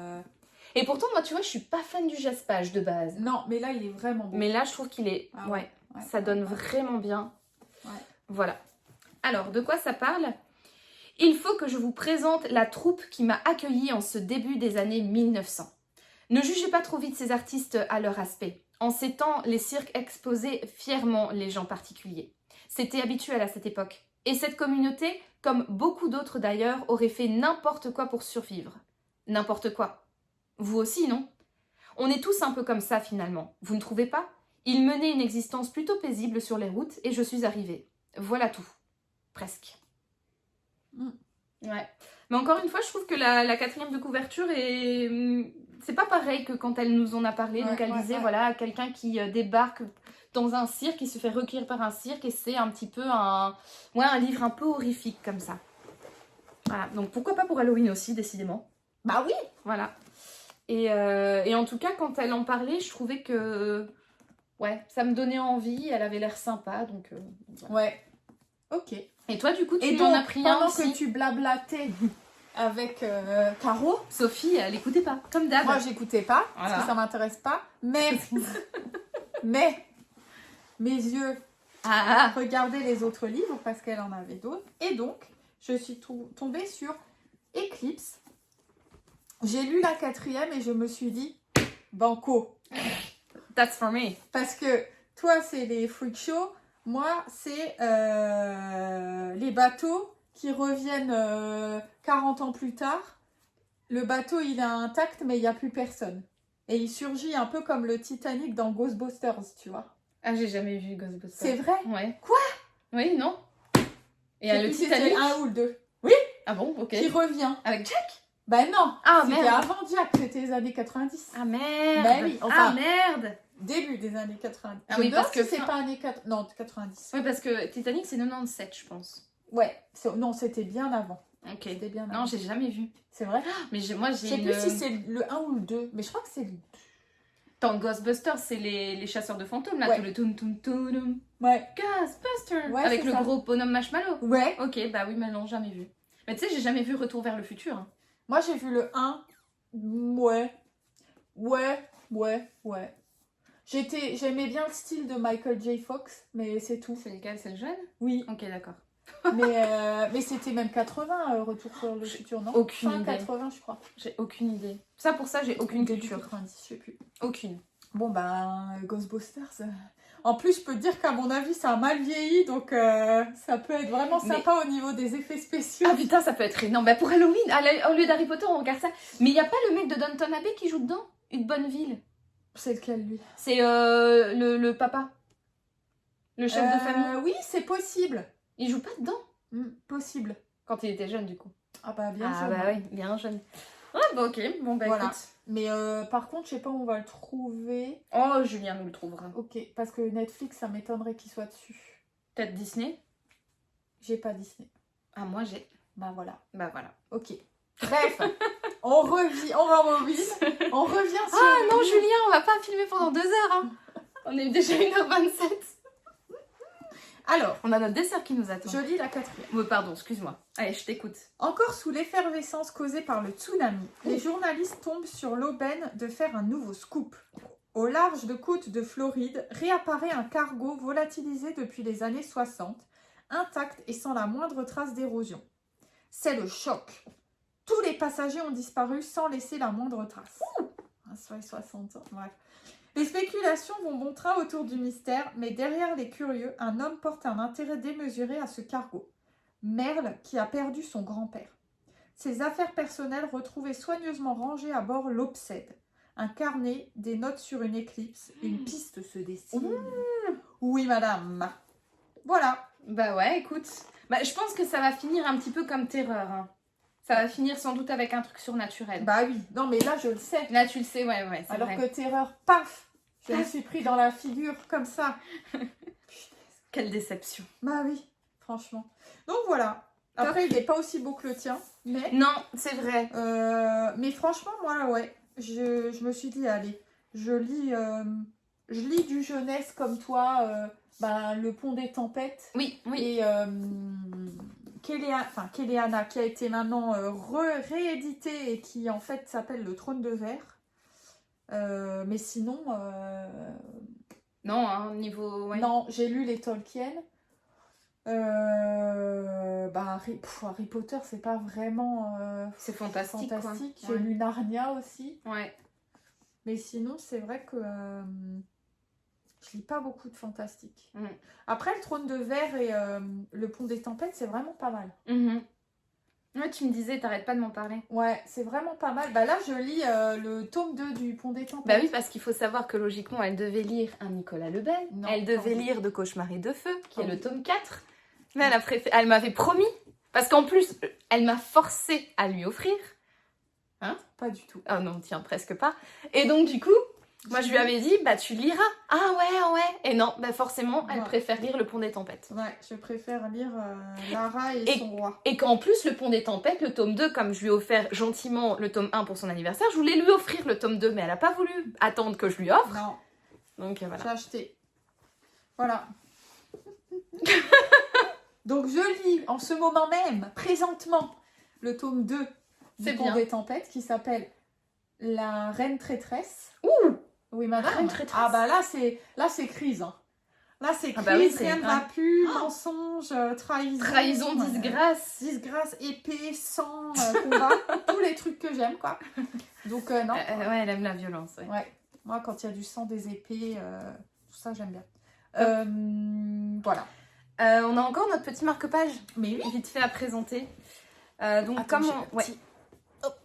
Et pourtant, moi, tu vois, je suis pas fan du jaspage de base. Non, mais là, il est vraiment beau. Mais là, je trouve qu'il est... ça donne vraiment bien. Ouais. Voilà. Alors, de quoi ça parle ? Il faut que je vous présente la troupe qui m'a accueillie en ce début des années 1900. Ne jugez pas trop vite ces artistes à leur aspect. En ces temps, les cirques exposaient fièrement les gens particuliers. C'était habituel à cette époque. Et cette communauté, comme beaucoup d'autres d'ailleurs, aurait fait n'importe quoi pour survivre. N'importe quoi. Vous aussi, non ? On est tous un peu comme ça finalement. Vous ne trouvez pas ? Ils menaient une existence plutôt paisible sur les routes et je suis arrivée. Voilà tout. Presque. Ouais. Mais encore une fois, je trouve que la quatrième de couverture est... C'est pas pareil que quand elle nous en a parlé. Donc elle disait, voilà, quelqu'un qui débarque dans un cirque, qui se fait recueillir par un cirque et c'est un petit peu un livre un peu horrifique comme ça. Voilà. Donc pourquoi pas pour Halloween aussi, décidément. Bah oui. Voilà. Et en tout cas, quand elle en parlait, je trouvais que... Ouais, ça me donnait envie. Elle avait l'air sympa, donc... Voilà. Ouais. Ok. Et toi, du coup, tu en as pris un aussi. Pendant que tu blablatais avec Caro... Sophie, elle n'écoutait pas, comme d'hab. Moi, j'écoutais pas, parce que ça m'intéresse pas. Mais mes yeux regardaient les autres livres, parce qu'elle en avait d'autres. Et donc, je suis tombée sur Eclipse. J'ai lu la quatrième et je me suis dit, banco. That's for me. Parce que toi, c'est les freak shows. Moi, c'est les bateaux qui reviennent 40 ans plus tard. Le bateau, il est intact, mais il n'y a plus personne. Et il surgit un peu comme le Titanic dans Ghostbusters, tu vois. Ah, j'ai jamais vu Ghostbusters. C'est vrai ? Ouais. Quoi ? Oui, non. Et le Titanic. C'était un ou le 2. Oui. Ah bon, ok. Qui revient. Avec Jack ? Ben non. Ah, c'était merde. avant Jack, c'était les années 90. Ah merde. Ben oui. Enfin, merde. Début des années 90. Ah oui, parce que c'est pas années 90. Oui, parce que Titanic, c'est 97, je pense. Ouais. Non, c'était bien avant. Ok. C'était bien avant. Non, j'ai jamais vu. C'est vrai ? Mais moi, j'ai je sais plus si c'est le 1 ou le 2, mais je crois que c'est le 2. Dans Ghostbusters, c'est les chasseurs de fantômes, là, tout le toum. Ouais. Ghostbusters. Ouais, avec le gros bonhomme marshmallow. Ouais. Ok, bah oui, mais non, jamais vu. Mais tu sais, j'ai jamais vu Retour vers le futur. Hein. Moi, j'ai vu le 1. Ouais. J'aimais bien le style de Michael J. Fox, mais c'est tout. C'est lequel ? C'est le jeune ? Oui. Ok, d'accord. mais c'était même 80, Retour vers le futur, non ? Aucune idée. 80, je crois. J'ai aucune idée. Pour ça, j'ai aucune culture. 90, je sais plus. Aucune. Bon, Ghostbusters... En plus, je peux te dire qu'à mon avis, ça a mal vieilli, donc ça peut être vraiment sympa au niveau des effets spéciaux. Ah putain, ça peut être énorme. Bah, pour Halloween, au lieu d'Harry Potter, on regarde ça. Mais il n'y a pas le mec de Downton Abbey qui joue dedans ? Une bonne ville. C'est lequel, lui ? C'est le papa. Le chef de famille. Oui, c'est possible. Il joue pas dedans ? Possible. Quand il était jeune, du coup. Ah bah, bien jeune. Ah bah oui, bien jeune. Ouais, bah ok. Bon, bah voilà. Écoute. Mais par contre, je sais pas où on va le trouver. Oh, Julien nous le trouvera. Ok, parce que Netflix, ça m'étonnerait qu'il soit dessus. Peut-être Disney ? J'ai pas Disney. Ah, moi j'ai. Bah voilà. Ok. Bref, on revient sur... Ah non, Julien, on va pas filmer pendant 2 heures. Hein. On est déjà 1h27. Alors, on a notre dessert qui nous attend. Je lis la quatrième. Pardon, excuse-moi. Allez, je t'écoute. Encore sous l'effervescence causée par le tsunami, les journalistes tombent sur l'aubaine de faire un nouveau scoop. Au large de côtes de Floride, réapparaît un cargo volatilisé depuis les années 60, intact et sans la moindre trace d'érosion. C'est le choc. Tous les passagers ont disparu sans laisser la moindre trace. Soit 60 ans, bref. Les spéculations vont bon train autour du mystère, mais derrière les curieux, un homme porte un intérêt démesuré à ce cargo. Merle qui a perdu son grand-père. Ses affaires personnelles retrouvées soigneusement rangées à bord l'obsèdent. Un carnet, des notes sur une éclipse, une piste se dessine. Oui, madame. Voilà. Bah ouais, écoute. Bah, je pense que ça va finir un petit peu comme Terreur. Hein. Ça va finir sans doute avec un truc surnaturel. Bah oui. Non, mais là, je le sais. Là, tu le sais, ouais, c'est alors vrai. Que Terreur, paf, je me suis pris dans la figure comme ça. Quelle déception. Bah oui, franchement. Donc voilà. Après, il n'est pas aussi beau que le tien, mais... Non, c'est vrai. Mais franchement, moi, ouais, je me suis dit, allez, je lis du jeunesse comme toi, Le Pont des Tempêtes. Oui. Et Kéléana, qui a été maintenant réédité et qui en fait s'appelle Le Trône de Verre. Mais sinon... Non, hein, niveau... Ouais. Non, j'ai lu les Tolkien. Harry Potter, c'est pas vraiment... c'est fantastique. J'ai lu Narnia aussi. Ouais. Mais sinon, c'est vrai que je lis pas beaucoup de fantastique. Après, Le Trône de Verre et Le Pont des Tempêtes, c'est vraiment pas mal. Ouais, tu me disais, t'arrêtes pas de m'en parler. Ouais, c'est vraiment pas mal. Bah là, je lis le tome 2 du Pont des Tempêtes. Bah oui, parce qu'il faut savoir que logiquement, elle devait lire un Nicolas Lebel. Non, elle devait lire De Cauchemar et de Feu, qui est le tome 4. Mais elle m'avait promis. Parce qu'en plus, elle m'a forcé à lui offrir. Hein? Pas du tout. Oh non, tiens, presque pas. Et donc, du coup, moi, je lui avais dit, bah tu liras. Ah ouais. Et non, bah forcément, elle préfère lire Le Pont des Tempêtes. Ouais, je préfère lire Lara et son roi. Et qu'en plus, Le Pont des Tempêtes, le tome 2, comme je lui ai offert gentiment le tome 1 pour son anniversaire, je voulais lui offrir le tome 2, mais elle a pas voulu attendre que je lui offre. Non. Donc voilà. J'ai acheté. Voilà. Donc je lis en ce moment même, présentement, le tome 2 du Pont des Tempêtes qui s'appelle La Reine Traîtresse. Ouh! Oui, madame. Reine Traîtresse. Ah bah là c'est crise. Hein. Là c'est crise, rien ne va plus, mensonge, trahison. Trahison, disgrâce. Disgrâce, épée, sang, combat, tous les trucs que j'aime quoi. Donc non. Ouais, elle aime la violence. Ouais. Moi quand il y a du sang, des épées, tout ça j'aime bien. Voilà. On a encore notre petit marque-page, mais oui, vite fait à présenter. Donc attends,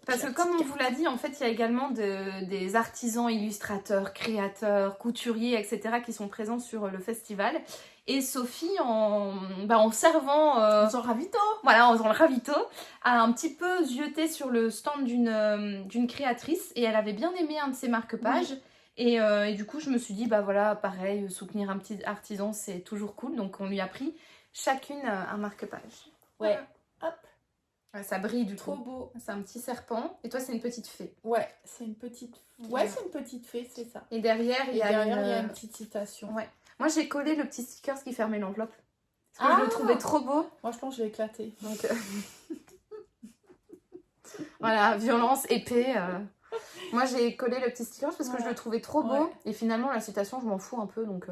parce que comme on vous l'a dit, en fait, il y a également des artisans, illustrateurs, créateurs, couturiers, etc. qui sont présents sur le festival. Et Sophie, en servant... en faisant ravito. Voilà, en faisant le ravito, a un petit peu zioté sur le stand d'une créatrice. Et elle avait bien aimé un de ses marque-pages. Oui. Et du coup, je me suis dit, bah voilà, pareil, soutenir un petit artisan, c'est toujours cool. Donc, on lui a pris chacune un marque-page. Ouais, hop. Ouais, ça brille du Trop coup. beau. C'est un petit serpent. Et toi, c'est une petite fée. Ouais, c'est une petite... Ouais, c'est une petite fée, c'est ça. Et derrière, il y a une petite citation. Ouais. Moi, j'ai collé le petit sticker qui fermait l'enveloppe. Parce que je le trouvais trop beau. Moi, je pense que je vais éclater. Donc, voilà, violence, épée... Moi, j'ai collé le petit sticker parce que je le trouvais trop beau. Ouais. Et finalement, la citation, je m'en fous un peu. Donc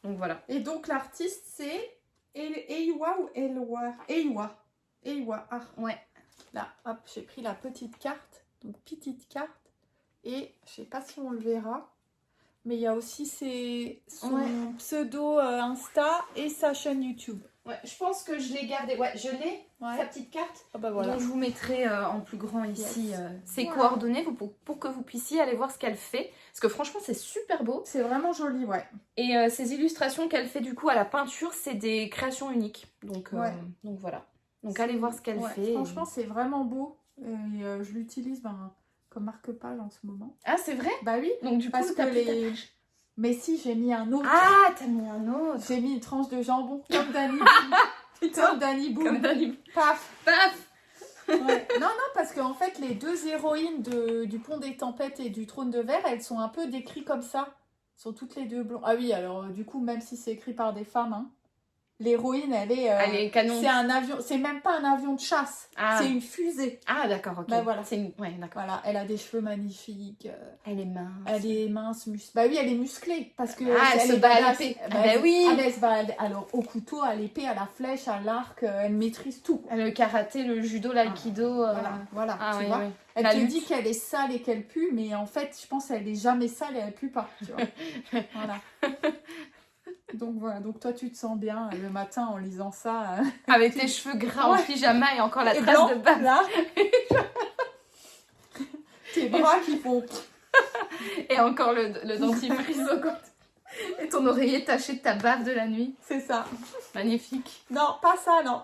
voilà. Et donc, l'artiste, c'est Eiwa ou Elwa? Eiwa. Ah. Ouais. Là, hop, j'ai pris la petite carte. Donc, petite carte. Et je sais pas si on le verra. Mais il y a aussi son pseudo Insta et sa chaîne YouTube. Ouais, je pense que je l'ai gardé. Ouais, je l'ai, sa petite carte. Ah bah voilà. Donc, je vous mettrai en plus grand ici ses coordonnées pour que vous puissiez aller voir ce qu'elle fait. Parce que franchement, c'est super beau. C'est vraiment joli, ouais. Et ces illustrations qu'elle fait du coup à la peinture, c'est des créations uniques. Donc voilà. Donc allez voir ce qu'elle fait. Franchement, c'est vraiment beau. Et je l'utilise comme marque-page en ce moment. Ah, c'est vrai? Bah oui. Donc du coup, t'as pris Mais si, j'ai mis un autre. Ah, t'as mis un autre. J'ai mis une tranche de jambon, comme Danny Comme Danny Boone. Comme Danny Boone. Paf. Paf. Ouais. Non, parce qu'en fait, les deux héroïnes du Pont des Tempêtes et du Trône de Verre, elles sont un peu décrites comme ça. Elles sont toutes les deux blondes. Ah oui, alors du coup, même si c'est écrit par des femmes, hein, l'héroïne, elle est canon. C'est un avion, c'est même pas un avion de chasse, c'est une fusée. Ah d'accord, ok. Bah voilà. Ouais, d'accord. Voilà, elle a des cheveux magnifiques. Elle est mince. Elle est mince, musclée. Bah oui, elle est musclée parce que elle se bat à l'épée. Bah oui. Elle se bat alors au couteau, à l'épée, à la flèche, à l'arc, elle maîtrise tout. Le karaté, le judo, l'aïkido. Voilà. Ah, tu oui, vois. Oui. Elle te dit qu'elle est sale et qu'elle pue, mais en fait, je pense qu'elle est jamais sale et elle pue pas. Tu vois. Voilà. Donc voilà, donc toi tu te sens bien le matin en lisant ça. Avec tes cheveux gras en pyjama et encore la trace blanc, de bave. Là. Tes bras qui font... Et encore le dentifrice au côté. Et ton oreiller taché de ta bave de la nuit. C'est ça. Magnifique. Non, pas ça, non.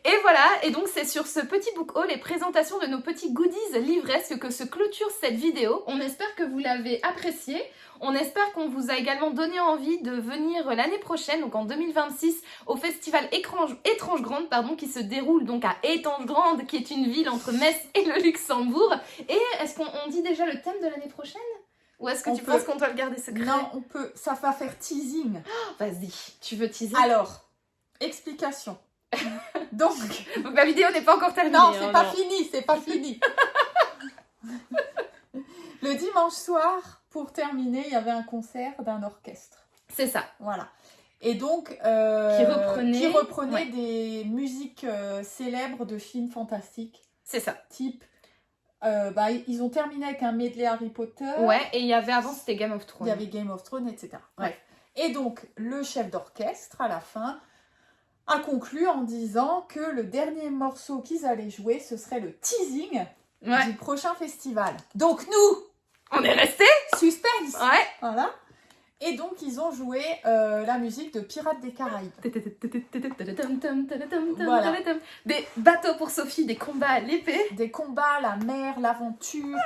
Et voilà, et donc c'est sur ce petit book haul et présentation de nos petits goodies livresques que se clôture cette vidéo. On espère que vous l'avez apprécié. On espère qu'on vous a également donné envie de venir l'année prochaine, donc en 2026, au festival Étrange Grande, qui se déroule donc à Étange Grande, qui est une ville entre Metz et le Luxembourg. Et est-ce qu'on dit déjà le thème de l'année prochaine ? Ou est-ce que tu penses qu'on doit le garder secret? Non, on peut. Ça va faire teasing. Oh, vas-y, tu veux teaser? Alors, explication. Donc, la vidéo n'est pas encore terminée. Non, c'est pas fini, c'est pas fini. Le dimanche soir, pour terminer, il y avait un concert d'un orchestre. C'est ça. Voilà. Et donc, qui reprenait des musiques célèbres de films fantastiques. C'est ça. Type, ils ont terminé avec un medley Harry Potter. Ouais, et il y avait avant, c'était Game of Thrones. Il y avait Game of Thrones, etc. Bref. Et donc, le chef d'orchestre, à la fin, a conclu en disant que le dernier morceau qu'ils allaient jouer, ce serait le teasing du prochain festival. Donc nous, on est restés suspense. Ouais. Voilà. Et donc ils ont joué la musique de Pirates des Caraïbes. Voilà. Des bateaux pour Sophie, des combats à l'épée. Des combats, la mer, l'aventure,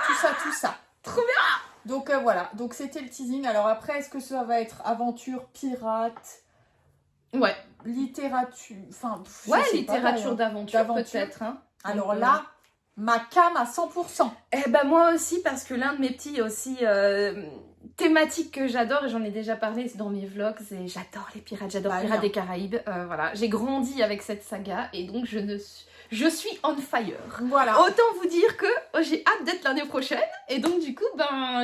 tout ça. Trop bien. Donc voilà, donc c'était le teasing. Alors après, est-ce que ça va être aventure, pirate, ouais, littérature, enfin... Ouais, littérature d'aventure peut-être. Hein. Alors là, ma cam à 100%. Eh ben moi aussi, parce que l'un de mes petits aussi thématiques que j'adore, et j'en ai déjà parlé dans mes vlogs, c'est j'adore les pirates, j'adore Pirates des Caraïbes. Voilà, j'ai grandi avec cette saga et donc je suis on fire. Voilà. Autant vous dire que j'ai hâte d'être l'année prochaine et donc du coup,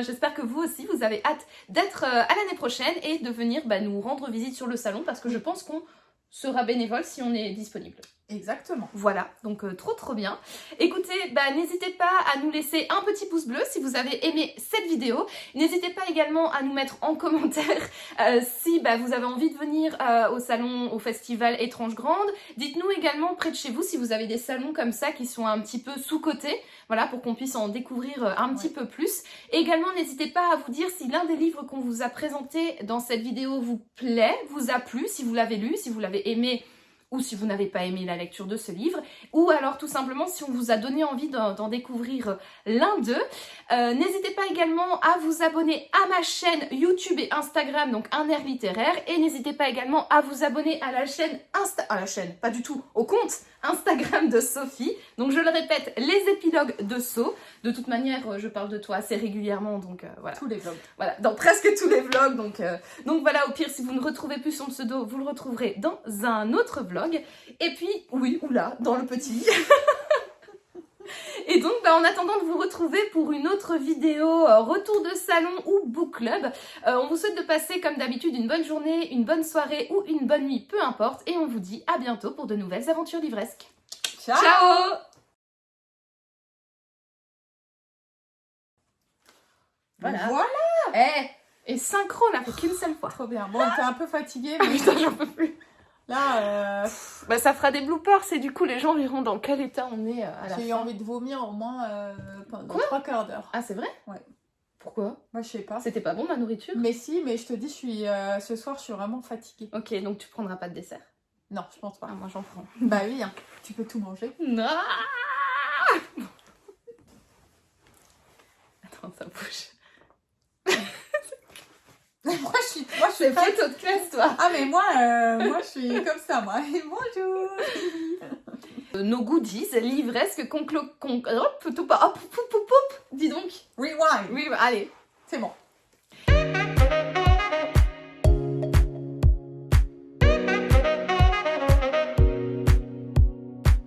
j'espère que vous aussi, vous avez hâte d'être à l'année prochaine et de venir nous rendre visite sur le salon parce que je pense qu'on sera bénévole si on est disponible. Exactement. Voilà, donc trop bien. Écoutez, n'hésitez pas à nous laisser un petit pouce bleu si vous avez aimé cette vidéo. N'hésitez pas également à nous mettre en commentaire si vous avez envie de venir au salon, au festival Étrange Grande. Dites-nous également près de chez vous si vous avez des salons comme ça qui sont un petit peu sous-cotés, voilà, pour qu'on puisse en découvrir un petit peu plus. Et également, n'hésitez pas à vous dire si l'un des livres qu'on vous a présenté dans cette vidéo vous plaît, vous a plu, si vous l'avez lu, si vous l'avez aimé, ou si vous n'avez pas aimé la lecture de ce livre, ou alors tout simplement si on vous a donné envie d'en découvrir l'un d'eux. N'hésitez pas également à vous abonner à ma chaîne YouTube et Instagram, donc Un Air Littéraire, et n'hésitez pas également à vous abonner à la chaîne pas du tout, au compte Instagram de Sophie. Donc je le répète, les épilogues de So. De toute manière, je parle de toi assez régulièrement, donc voilà. Tous les vlogs. Voilà, dans presque tous les vlogs, donc voilà, au pire, si vous ne retrouvez plus son pseudo, vous le retrouverez dans un autre vlog. Et puis, oui, oula, dans le petit. Et donc, en attendant de vous retrouver pour une autre vidéo, retour de salon ou book club, on vous souhaite de passer, comme d'habitude, une bonne journée, une bonne soirée ou une bonne nuit, peu importe. Et on vous dit à bientôt pour de nouvelles aventures livresques. Ciao! Ciao! Voilà. Et synchro, on n'a fait qu'une seule fois. Trop bien. Bon, t'es un peu fatiguée, Ah mais putain, j'en peux plus. là... ça fera des bloopers et du coup, les gens verront dans quel état on est à la fin. J'ai eu envie de vomir au moins pendant 3 quarts d'heure. Ah, c'est vrai? Ouais. Pourquoi? Moi, je sais pas. C'était pas bon, ma nourriture? Mais si, mais je te dis, ce soir, je suis vraiment fatiguée. Ok, donc tu prendras pas de dessert? Non, je pense pas. Ah, moi, j'en prends. Bah oui, hein. Tu peux tout manger. Non. Attends, ça bouge. moi, je suis C'est photo de classe, toi. Ah, mais moi, je suis comme ça, moi. Et bonjour. Nos goodies, livresques, dis donc. Rewind. Oui, allez. C'est bon.